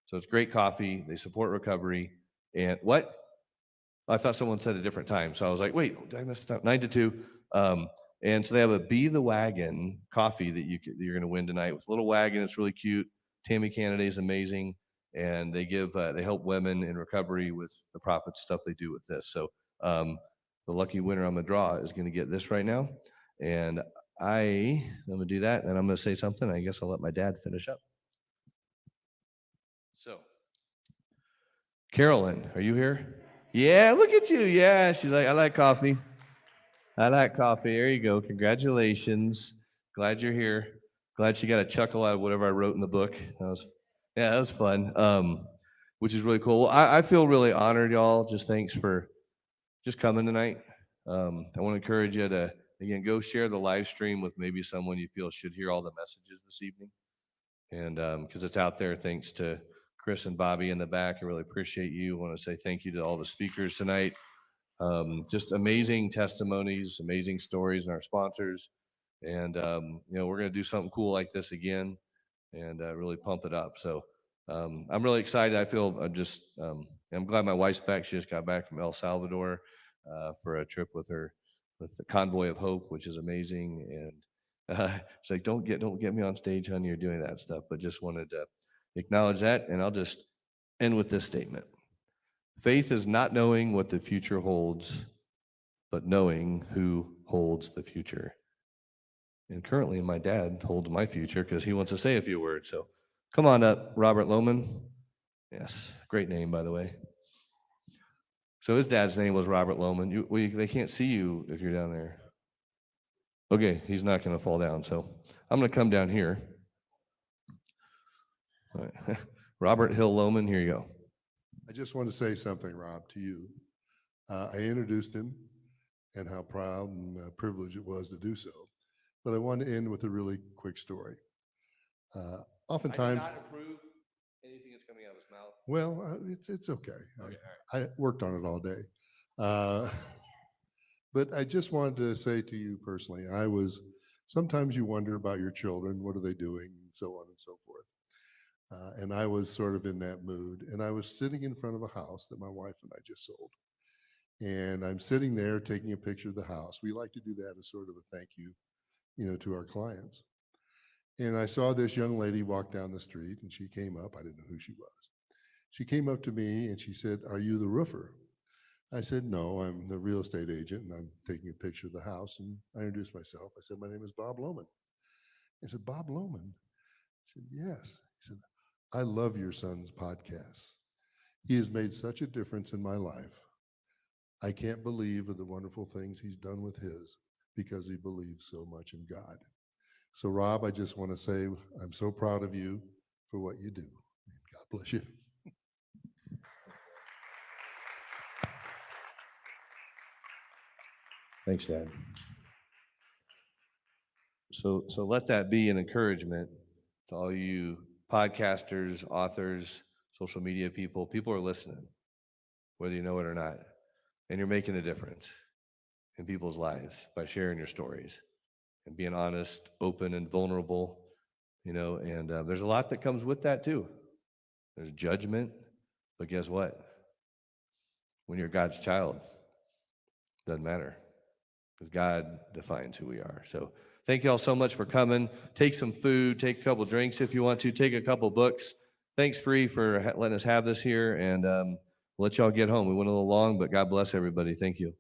So it's great coffee. They support recovery. And what? I thought someone said a different time, so I was like, wait, did I mess it up? 9 to 2. And so they have a Be the Wagon coffee that you're going to win tonight with a little wagon. It's really cute. Tammy Kennedy is amazing, and they help women in recovery with the profit stuff they do with this. So the lucky winner on the draw is going to get this right now, and I'm going to do that, and I'm going to say something. I guess I'll let my dad finish up. So, Carolyn, are you here? Yeah, look at you. Yeah, she's like, I like coffee. I like coffee. There you go. Congratulations. Glad you're here. Glad she got a chuckle out of whatever I wrote in the book. That was fun. Which is really cool. Well, I feel really honored, y'all. Just thanks for just coming tonight. I want to encourage you to, again, go share the live stream with maybe someone you feel should hear all the messages this evening. And because it's out there, thanks to Chris and Bobby in the back. I really appreciate you. I want to say thank you to all the speakers tonight. Just amazing testimonies, amazing stories, and our sponsors. And, we're going to do something cool like this again and really pump it up. So I'm really excited. I'm glad my wife's back. She just got back from El Salvador for a trip with the Convoy of Hope, which is amazing. And she's like, don't get me on stage, honey, you're doing that stuff. But just wanted to acknowledge that. And I'll just end with this statement. Faith is not knowing what the future holds, but knowing who holds the future. And currently, my dad holds my future because he wants to say a few words. So come on up, Robert Lohman. Yes, great name, by the way. So his dad's name was Robert Lohman. They can't see you if you're down there. Okay, he's not going to fall down. So I'm going to come down here. All right. Robert Hill Lohman, here you go. I just want to say something, Rob, to you. I introduced him and how proud and privileged it was to do so. But I want to end with a really quick story. Oftentimes, I do not approve anything that's coming out of his mouth. well, it's okay. Okay, I worked on it all day. But I just wanted to say to you personally, sometimes you wonder about your children, what are they doing, and so on and so forth. And I was sort of in that mood. And I was sitting in front of a house that my wife and I just sold. And I'm sitting there taking a picture of the house. We like to do that as sort of a thank you, to our clients. And I saw this young lady walk down the street, and she came up. I didn't know who she was. She came up to me and she said, "Are you the roofer?" I said, "No, I'm the real estate agent, and I'm taking a picture of the house." And I introduced myself. I said, "My name is Bob Lohman." He said, "Bob Lohman?" I said, "Yes." He said, "I love your son's podcast. He has made such a difference in my life. I can't believe of the wonderful things he's done with his because he believes so much in God." So, Rob, I just want to say I'm so proud of you for what you do. God bless you. Thanks, Dad. So let that be an encouragement to all you podcasters, authors, social media people. People are listening, whether you know it or not, and you're making a difference in people's lives by sharing your stories and being honest, open, and vulnerable. And there's a lot that comes with that too. There's judgment, but guess what? When you're God's child, it doesn't matter because God defines who we are. So thank you all so much for coming. Take some food, take a couple drinks if you want to, take a couple books. Thanks, Free, for letting us have this here, and we'll let y'all get home. We went a little long, but God bless everybody. Thank you.